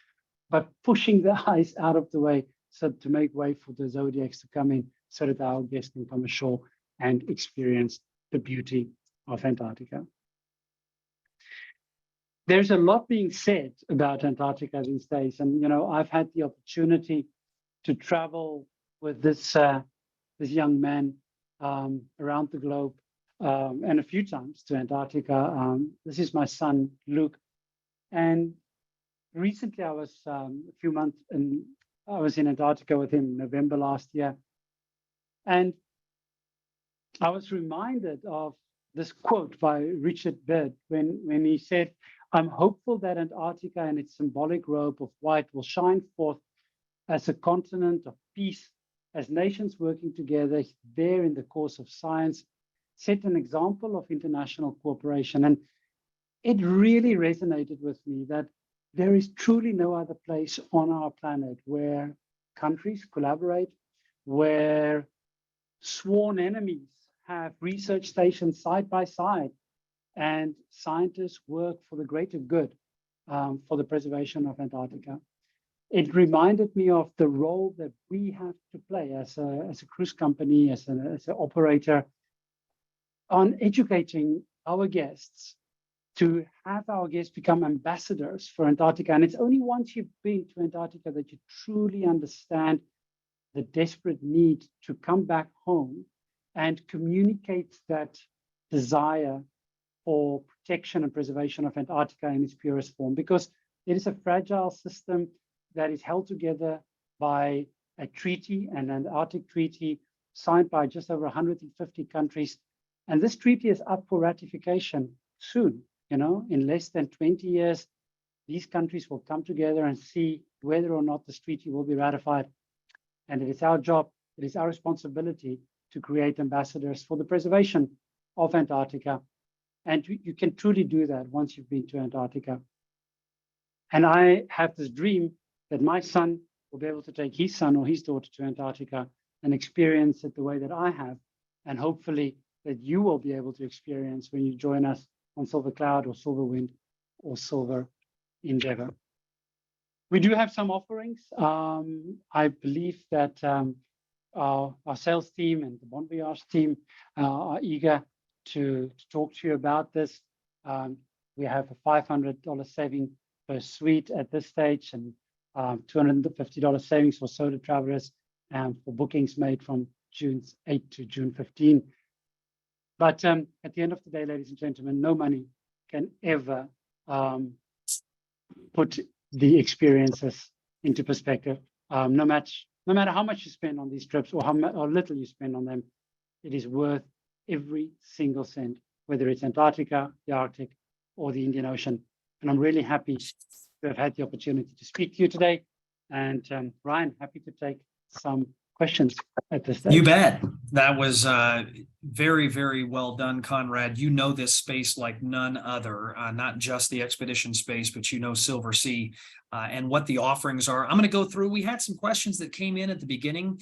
but pushing the ice out of the way so to make way for the Zodiacs to come in so that our guests can come ashore and experience the beauty of Antarctica. There's a lot being said about Antarctica these days. And, I've had the opportunity to travel with this young man around the globe and a few times to Antarctica. This is my son, Luke. And recently I was a few months and I was in Antarctica with him in November last year. And I was reminded of this quote by Richard Byrd when he said, "I'm hopeful that Antarctica and its symbolic robe of white will shine forth as a continent of peace, as nations working together there in the course of science, set an example of international cooperation." And it really resonated with me that there is truly no other place on our planet where countries collaborate, where sworn enemies have research stations side by side, and scientists work for the greater good for the preservation of Antarctica. It reminded me of the role that we have to play as a cruise company, as an operator, on educating our guests to have our guests become ambassadors for Antarctica. And it's only once you've been to Antarctica that you truly understand the desperate need to come back home and communicate that desire for protection and preservation of Antarctica in its purest form, because it is a fragile system that is held together by a treaty, an Antarctic treaty signed by just over 150 countries. And this treaty is up for ratification soon. In less than 20 years, these countries will come together and see whether or not this treaty will be ratified. And it is our job, it is our responsibility to create ambassadors for the preservation of Antarctica. And you can truly do that once you've been to Antarctica. And I have this dream that my son will be able to take his son or his daughter to Antarctica and experience it the way that I have. And hopefully that you will be able to experience when you join us on Silver Cloud or Silver Wind or Silver Endeavor. We do have some offerings. I believe that our sales team and the Bon Voyage team are eager to talk to you about this. We have a $500 saving per suite at this stage, and $250 savings for solo travelers for bookings made from June 8 to June 15. But at the end of the day, ladies and gentlemen, no money can ever put the experiences into perspective. No matter how much you spend on these trips or how little you spend on them, it is worth every single cent, whether it's Antarctica, the Arctic, or the Indian Ocean. And I'm really happy to have had the opportunity to speak to you today. And Ryan, happy to take some questions at this stage. You bet. That was very, very well done, Conrad. You know this space like none other, not just the expedition space, but you know Silversea and what the offerings are. I'm going to go through. We had some questions that came in at the beginning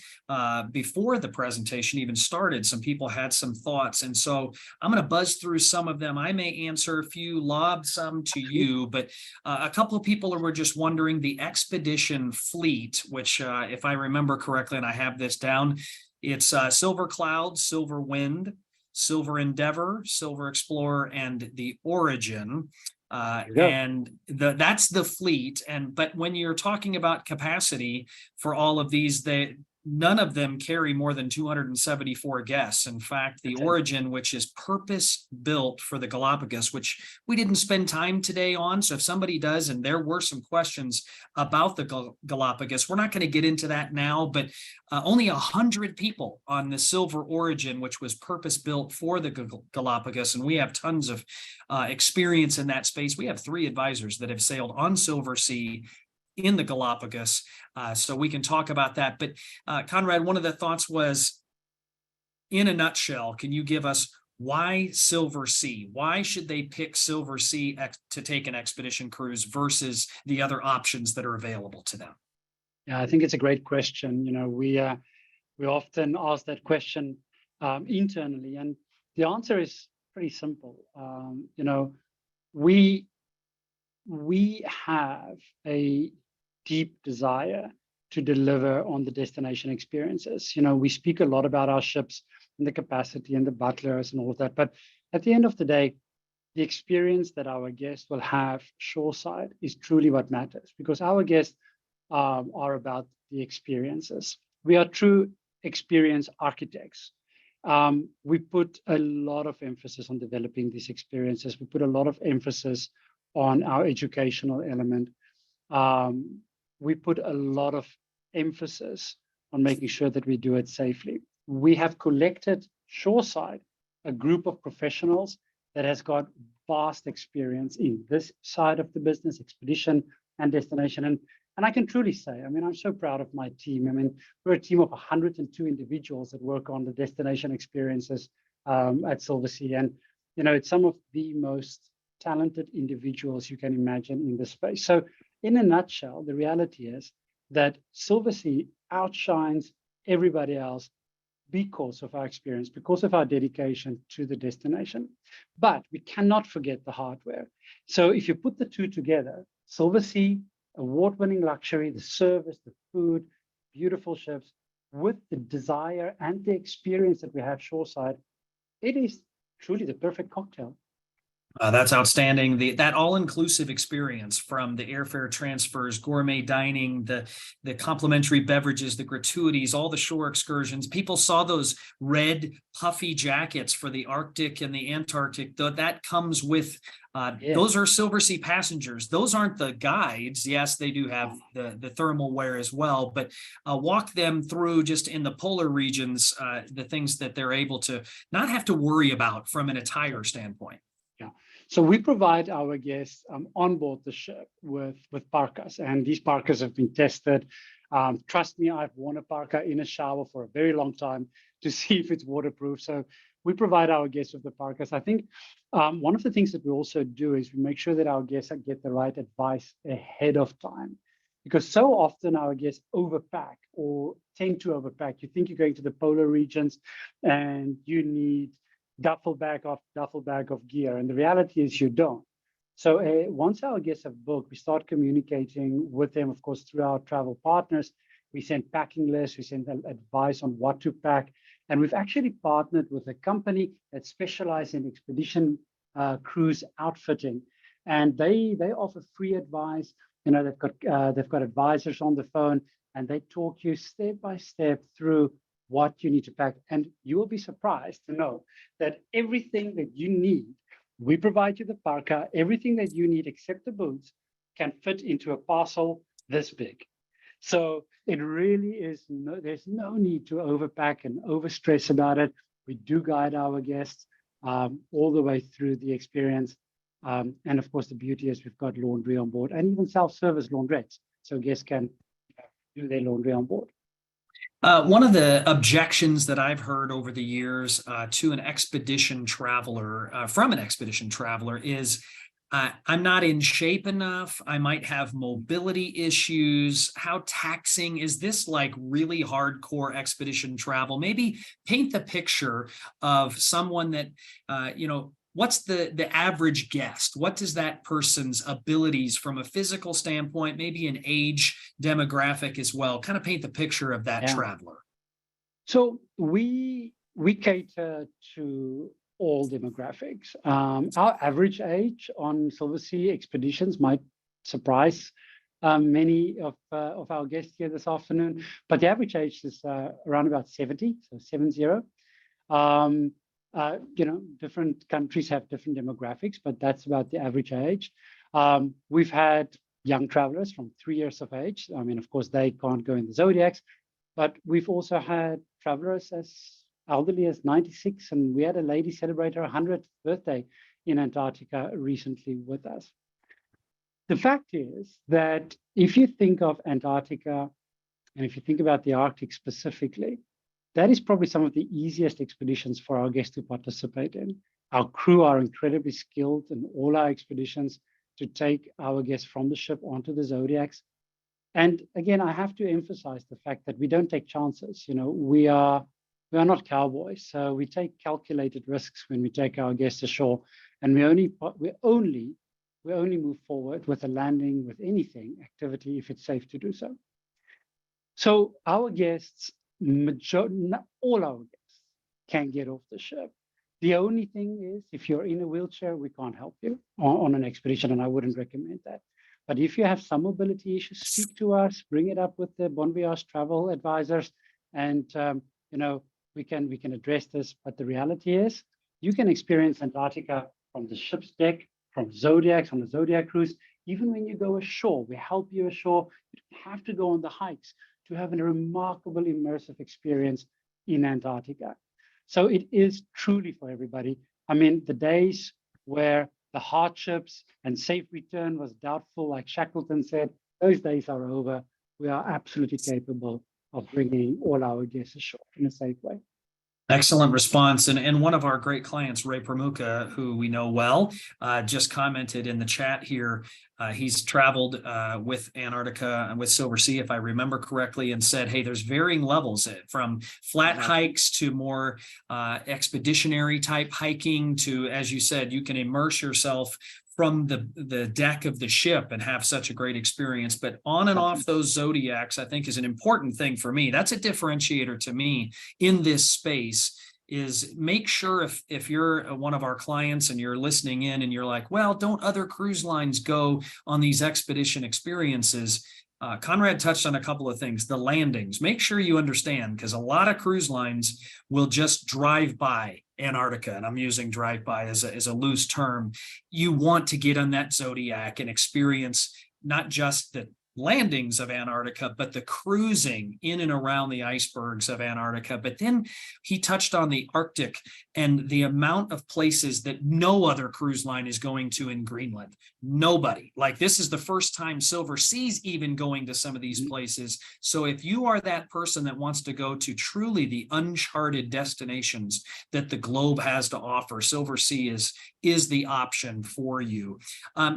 before the presentation even started. Some people had some thoughts. And so I'm going to buzz through some of them. I may answer a few, lob some to you, but a couple of people were just wondering the expedition fleet, which if I remember correctly, and I have this down, it's Silver Cloud, Silver Wind, Silver Endeavor, Silver Explorer, and the Origin. And that's the fleet. But when you're talking about capacity for all of these, none of them carry more than 274 guests. In fact, the Origin, which is purpose built for the Galapagos, which we didn't spend time today on. So if somebody does, and there were some questions about the Galapagos, we're not going to get into that now, but only 100 people on the Silver Origin, which was purpose built for the Galapagos. And we have tons of experience in that space. We have 3 advisors that have sailed on Silversea in the Galapagos. So we can talk about that. But Conrad, one of the thoughts was, in a nutshell, can you give us why Silversea? Why should they pick Silversea to take an expedition cruise versus the other options that are available to them? Yeah, I think it's a great question. We often ask that question internally, and the answer is pretty simple. We have a deep desire to deliver on the destination experiences. We speak a lot about our ships and the capacity and the butlers and all of that, but at the end of the day, the experience that our guests will have shoreside is truly what matters, because our guests are about the experiences. We are true experience architects. We put a lot of emphasis on developing these experiences. We put a lot of emphasis on our educational element. We put a lot of emphasis on making sure that we do it safely. We have collected shoreside a group of professionals that has got vast experience in this side of the business, expedition and destination. And I can truly say, I'm so proud of my team. We're a team of 102 individuals that work on the destination experiences at Silversea. And, it's some of the most talented individuals you can imagine in this space. So in a nutshell, the reality is that Silversea outshines everybody else because of our experience, because of our dedication to the destination. But we cannot forget the hardware. So if you put the two together, Silversea, award-winning luxury, the service, the food, beautiful ships, with the desire and the experience that we have shoreside, it is truly the perfect cocktail. That's outstanding. That all-inclusive experience, from the airfare transfers, gourmet dining, the complimentary beverages, the gratuities, all the shore excursions. People saw those red puffy jackets for the Arctic and the Antarctic. That comes with those are Silversea passengers. Those aren't the guides. Yes, they do have the thermal wear as well, but walk them through, just in the polar regions, the things that they're able to not have to worry about from an attire standpoint. So we provide our guests on board the ship with parkas, and these parkas have been tested. Trust me, I've worn a parka in a shower for a very long time to see if it's waterproof. So we provide our guests with the parkas. I think one of the things that we also do is we make sure that our guests get the right advice ahead of time, because so often our guests overpack or tend to overpack. You think you're going to the polar regions and you need duffel bag of gear, and the reality is you don't. So once our guests have booked, we start communicating with them, of course, through our travel partners. We send packing lists, we send them advice on what to pack, and we've actually partnered with a company that specializes in expedition cruise outfitting, and they offer free advice. They've got advisors on the phone, and they talk you step by step through what you need to pack. And you will be surprised to know that everything that you need, we provide you the parka, everything that you need except the boots can fit into a parcel this big. So it really is, there's no need to overpack and overstress about it. We do guide our guests all the way through the experience. And of course, the beauty is we've got laundry on board and even self-service laundrettes, so guests can do their laundry on board. One of the objections that I've heard over the years to an expedition traveler, from an expedition traveler, is I'm not in shape enough. I might have mobility issues. How taxing is this? Like really hardcore expedition travel? Maybe paint the picture of someone that, what's the average guest? What does that person's abilities from a physical standpoint, maybe an age demographic as well, kind of paint the picture of that traveler? So we cater to all demographics. Our average age on Silversea Expeditions might surprise many of our guests here this afternoon, but the average age is around about 70, so 70. Different countries have different demographics, but that's about the average age. We've had young travelers from 3 years of age. I mean, of course, they can't go in the Zodiacs, but we've also had travelers as elderly as 96, and we had a lady celebrate her 100th birthday in Antarctica recently with us. The fact is that if you think of Antarctica, and if you think about the Arctic specifically, that is probably some of the easiest expeditions for our guests to participate in. Our crew are incredibly skilled in all our expeditions to take our guests from the ship onto the Zodiacs. And again, I have to emphasize the fact that we don't take chances. We are not cowboys, so we take calculated risks when we take our guests ashore, and we only move forward with a landing, with anything activity, if it's safe to do so. So our guests, all our guests, can get off the ship. The only thing is, if you're in a wheelchair, we can't help you on an expedition, and I wouldn't recommend that. But if you have some mobility issues, speak to us, bring it up with the Bon Voyage travel advisors, and we can address this. But the reality is, you can experience Antarctica from the ship's deck, from Zodiacs, on the Zodiac cruise. Even when you go ashore, we help you ashore. You don't have to go on the hikes to have a remarkable immersive experience in Antarctica. So it is truly for everybody. I mean, the days where the hardships and safe return was doubtful, like Shackleton said, those days are over. We are absolutely capable of bringing all our guests ashore in a safe way. Excellent response. And one of our great clients, Ray Pramuka, who we know well, just commented in the chat here. He's traveled with Antarctica and with Silversea, if I remember correctly, and said, hey, there's varying levels from flat hikes to more expeditionary type hiking to, as you said, you can immerse yourself from the deck of the ship and have such a great experience. But on and off those Zodiacs, I think, is an important thing for me. That's a differentiator to me in this space, is make sure if you're one of our clients and you're listening in and you're like, well, don't other cruise lines go on these expedition experiences? Conrad touched on a couple of things. The landings, make sure you understand, because a lot of cruise lines will just drive by Antarctica, and I'm using drive by as a loose term. You want to get on that Zodiac and experience not just the landings of Antarctica, but the cruising in and around the icebergs of Antarctica. But then he touched on the Arctic and the amount of places that no other cruise line is going to in Greenland. Nobody. Like, this is the first time Silversea's even going to some of these places. So if you are that person that wants to go to truly the uncharted destinations that the globe has to offer, Silversea is the option for you.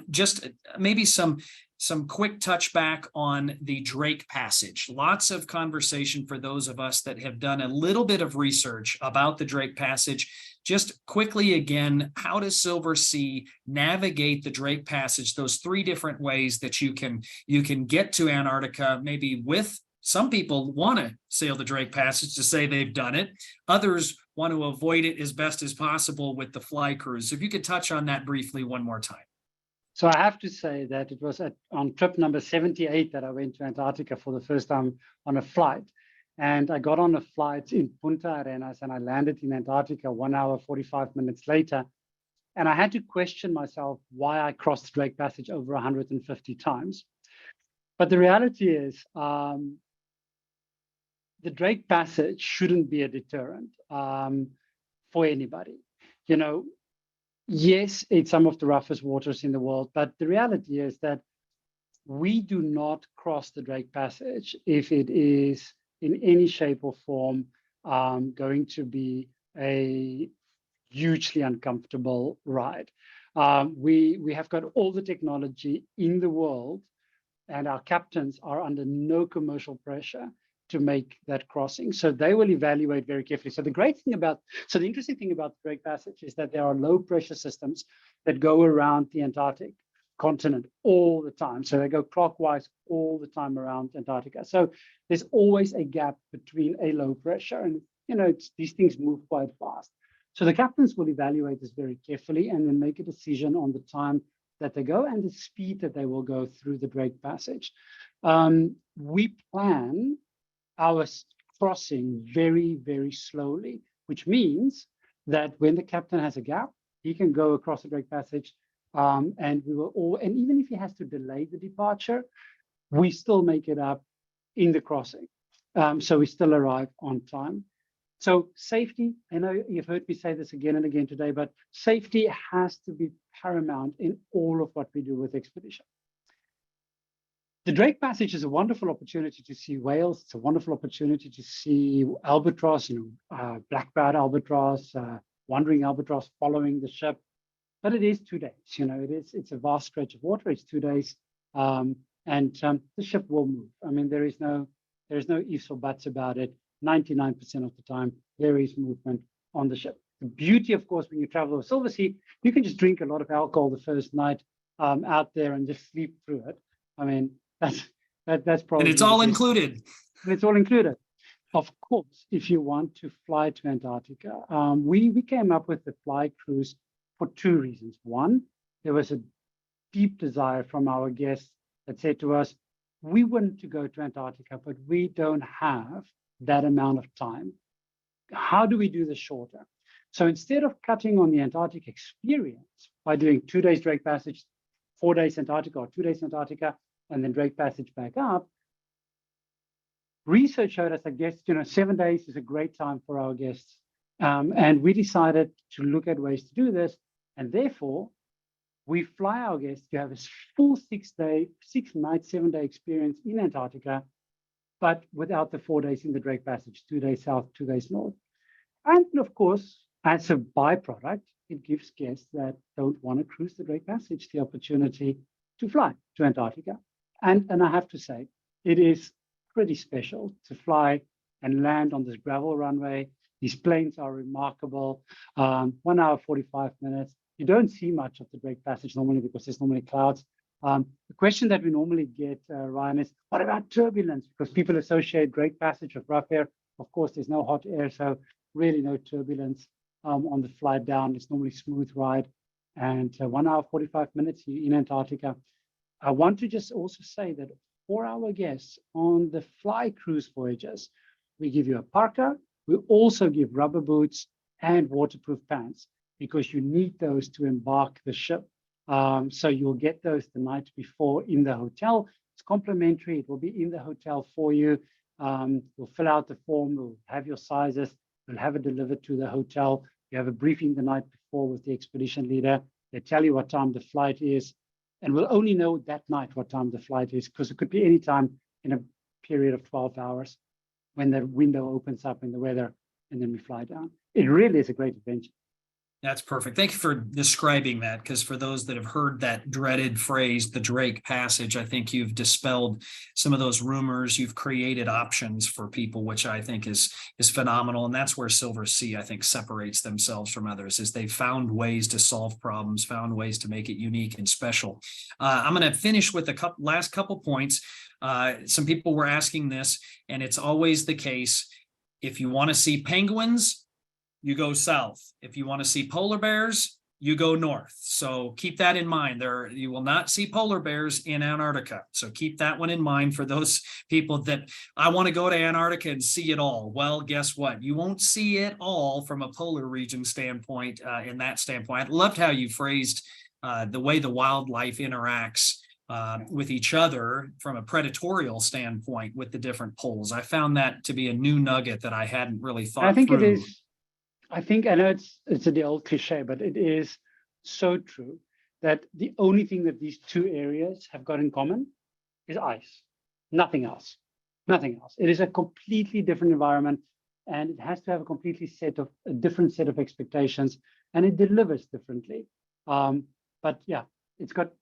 Just maybe some quick touchback on the Drake Passage. Lots of conversation for those of us that have done a little bit of research about the Drake Passage. Just quickly again, how does Silversea navigate the Drake Passage? Those three different ways that you can get to Antarctica, maybe with some people want to sail the Drake Passage to say they've done it. Others want to avoid it as best as possible with the fly cruise. So if you could touch on that briefly one more time. So I have to say that it was on trip number 78 that I went to Antarctica for the first time on a flight. And I got on a flight in Punta Arenas and I landed in Antarctica 1 hour, 45 minutes later. And I had to question myself why I crossed the Drake Passage over 150 times. But the reality is, the Drake Passage shouldn't be a deterrent. for anybody. You know, yes, it's some of the roughest waters in the world, but the reality is that we do not cross the Drake Passage if it is in any shape or form going to be a hugely uncomfortable ride. We have got all the technology in the world, and our captains are under no commercial pressure to make that crossing. So they will evaluate very carefully. So the interesting thing about the Drake Passage is that there are low pressure systems that go around the Antarctic continent all the time. So they go clockwise all the time around Antarctica. So there's always a gap between a low pressure and, these things move quite fast. So the captains will evaluate this very carefully and then make a decision on the time that they go and the speed that they will go through the Drake Passage. We plan our crossing very, very slowly, which means that when the captain has a gap, he can go across the Drake Passage, and even if he has to delay the departure, we still make it up in the crossing. So we still arrive on time. So safety, I know you've heard me say this again and again today, but safety has to be paramount in all of what we do with expedition. The Drake Passage is a wonderful opportunity to see whales. It's a wonderful opportunity to see albatross, black-browed albatross, wandering albatross following the ship. But it is 2 days. It's a vast stretch of water. It's 2 days, and the ship will move. I mean, there is no ifs or buts about it. 99% of the time, there is movement on the ship. The beauty, of course, when you travel with Silversea, you can just drink a lot of alcohol the first night out there and just sleep through it. I mean, that's probably. And it's all included. It's all included. Of course, if you want to fly to Antarctica, we came up with the fly cruise for 2 reasons. One, there was a deep desire from our guests that said to us, we want to go to Antarctica, but we don't have that amount of time. How do we do this shorter? So instead of cutting on the Antarctic experience by doing 2 days Drake Passage, 4 days Antarctica, or 2 days Antarctica, and then Drake Passage back up, research showed us that 7 days is a great time for our guests. And we decided to look at ways to do this. And therefore, we fly our guests to have a full 6 night, 7 day experience in Antarctica, but without the 4 days in the Drake Passage, 2 days south, 2 days north. And of course, as a byproduct, it gives guests that don't want to cruise the Drake Passage the opportunity to fly to Antarctica. And I have to say, it is pretty special to fly and land on this gravel runway. These planes are remarkable. 1 hour, 45 minutes. You don't see much of the Drake Passage normally because there's normally clouds. The question that we normally get, Ryan, is what about turbulence? Because people associate Drake Passage with rough air. Of course, there's no hot air, so really no turbulence on the flight down. It's normally smooth ride. And 1 hour, 45 minutes in Antarctica. I want to just also say that for our guests on the fly cruise voyages, we give you a parka. We also give rubber boots and waterproof pants because you need those to embark the ship. So you'll get those the night before in the hotel. It's complimentary. It will be in the hotel for you. You'll fill out the form. We'll have your sizes. We'll have it delivered to the hotel. You have a briefing the night before with the expedition leader. They tell you what time the flight is. And we'll only know that night what time the flight is because it could be any time in a period of 12 hours when the window opens up in the weather and then we fly down. It really is a great adventure. That's perfect. Thank you for describing that, because for those that have heard that dreaded phrase, the Drake Passage, I think you've dispelled some of those rumors. You've created options for people, which I think is phenomenal. And that's where Silversea, I think, separates themselves from others, is they've found ways to solve problems, found ways to make it unique and special. I'm going to finish with the last couple points. Some people were asking this, and it's always the case. If you want to see penguins, you go south. If you want to see polar bears, you go north. So keep that in mind. You will not see polar bears in Antarctica. So keep that one in mind for those people that I want to go to Antarctica and see it all. Well, guess what? You won't see it all from a polar region standpoint. In that standpoint, I loved how you phrased the way the wildlife interacts with each other from a predatorial standpoint with the different poles. I found that to be a new nugget that I hadn't really thought through. I think, I know it's the old cliche, but it is so true that the only thing that these two areas have got in common is ice, nothing else, nothing else. It is a completely different environment, and it has to have a different set of expectations, and it delivers differently. But yeah,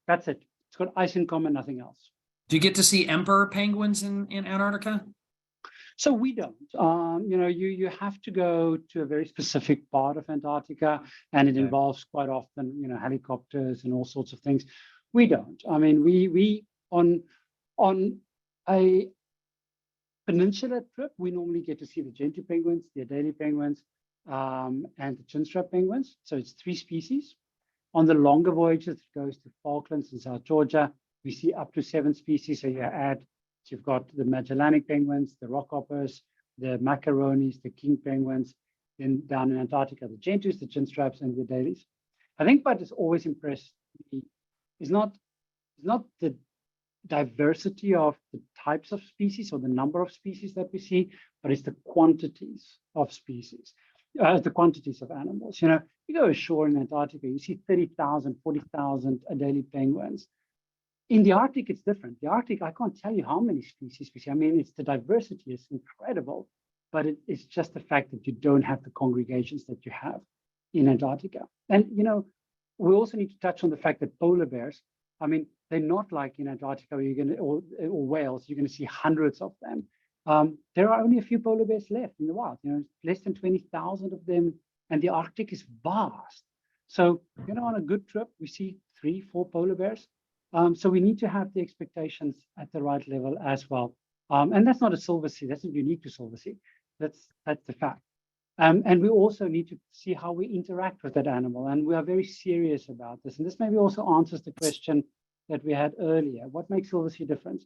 that's it. It's got ice in common, nothing else. Do you get to see emperor penguins in Antarctica? So we don't. You have to go to a very specific part of Antarctica, and it Okay. involves quite often, helicopters and all sorts of things. We don't. I mean, we on a peninsula trip, we normally get to see the gentoo penguins, the Adelie penguins, and the chinstrap penguins. So it's 3 species. On the longer voyages, it goes to Falklands and South Georgia. We see up to 7 species. So you've got the Magellanic penguins, the rockhoppers, the macaronis, the king penguins. Then down in Antarctica, the gentoos, the chinstraps, and the Adelies. I think what has always impressed me is not the diversity of the types of species or the number of species that we see, but it's the quantities of species, the quantities of animals. You go ashore in Antarctica, you see 30,000, 40,000 Adelie penguins. In the Arctic, it's different. The Arctic, I can't tell you how many species we see. I mean, it's the diversity is incredible, but it's just the fact that you don't have the congregations that you have in Antarctica. And, we also need to touch on the fact that polar bears, I mean, they're not like in Antarctica where you're going to, or whales, you're going to see hundreds of them. There are only a few polar bears left in the wild, less than 20,000 of them, and the Arctic is vast. So, on a good trip, we see 3, 4 polar bears. So we need to have the expectations at the right level as well. And that's not a Silversea, that's not unique to Silversea. That's the fact. And we also need to see how we interact with that animal. And we are very serious about this. And this maybe also answers the question that we had earlier. What makes Silversea different?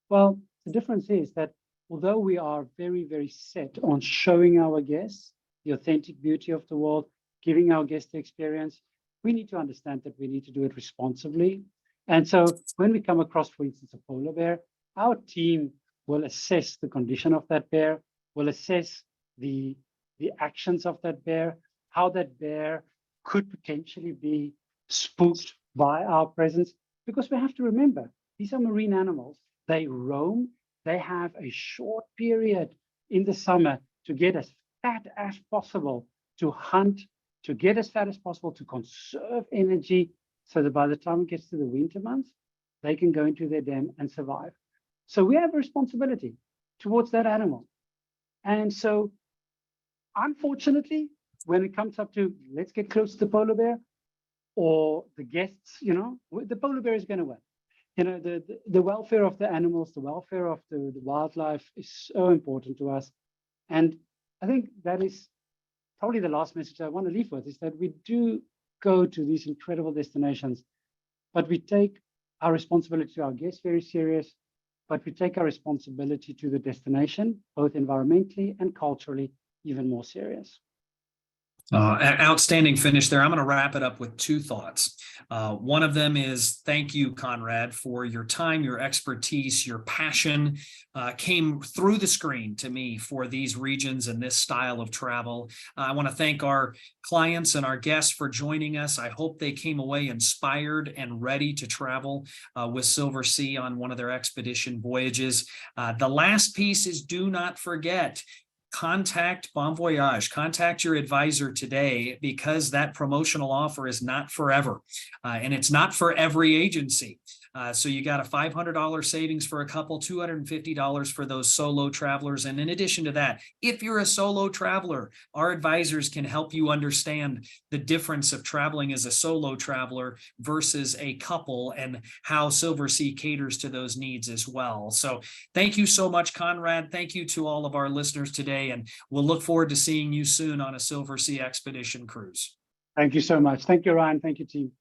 Well, the difference is that although we are very, very set on showing our guests the authentic beauty of the world, giving our guests the experience, we need to understand that we need to do it responsibly. And so when we come across, for instance, a polar bear, our team will assess the condition of that bear, will assess the actions of that bear, how that bear could potentially be spooked by our presence. Because we have to remember, these are marine animals. They roam. They have a short period in the summer to get as fat as possible, to hunt, to get as fat as possible, to conserve energy, so that by the time it gets to the winter months, they can go into their den and survive. So we have a responsibility towards that animal. And so, unfortunately, when it comes up to let's get close to the polar bear or the guests, the polar bear is going to win. The welfare of the animals, the welfare of the wildlife is so important to us. And I think that is probably the last message I want to leave with, is that we do go to these incredible destinations, but we take our responsibility to our guests very serious, but we take our responsibility to the destination, both environmentally and culturally, even more serious. Outstanding finish there. I'm going to wrap it up with 2 thoughts. One of them is thank you, Conrad, for your time, your expertise, your passion came through the screen to me for these regions and this style of travel. I want to thank our clients and our guests for joining us. I hope they came away inspired and ready to travel with Silversea on one of their expedition voyages. The last piece is do not forget, contact Bon Voyage, contact your advisor today, because that promotional offer is not forever and it's not for every agency. So you got a $500 savings for a couple, $250 for those solo travelers. And in addition to that, if you're a solo traveler, our advisors can help you understand the difference of traveling as a solo traveler versus a couple and how Silversea caters to those needs as well. So thank you so much, Conrad. Thank you to all of our listeners today. And we'll look forward to seeing you soon on a Silversea Expedition Cruise. Thank you so much. Thank you, Ryan. Thank you, team.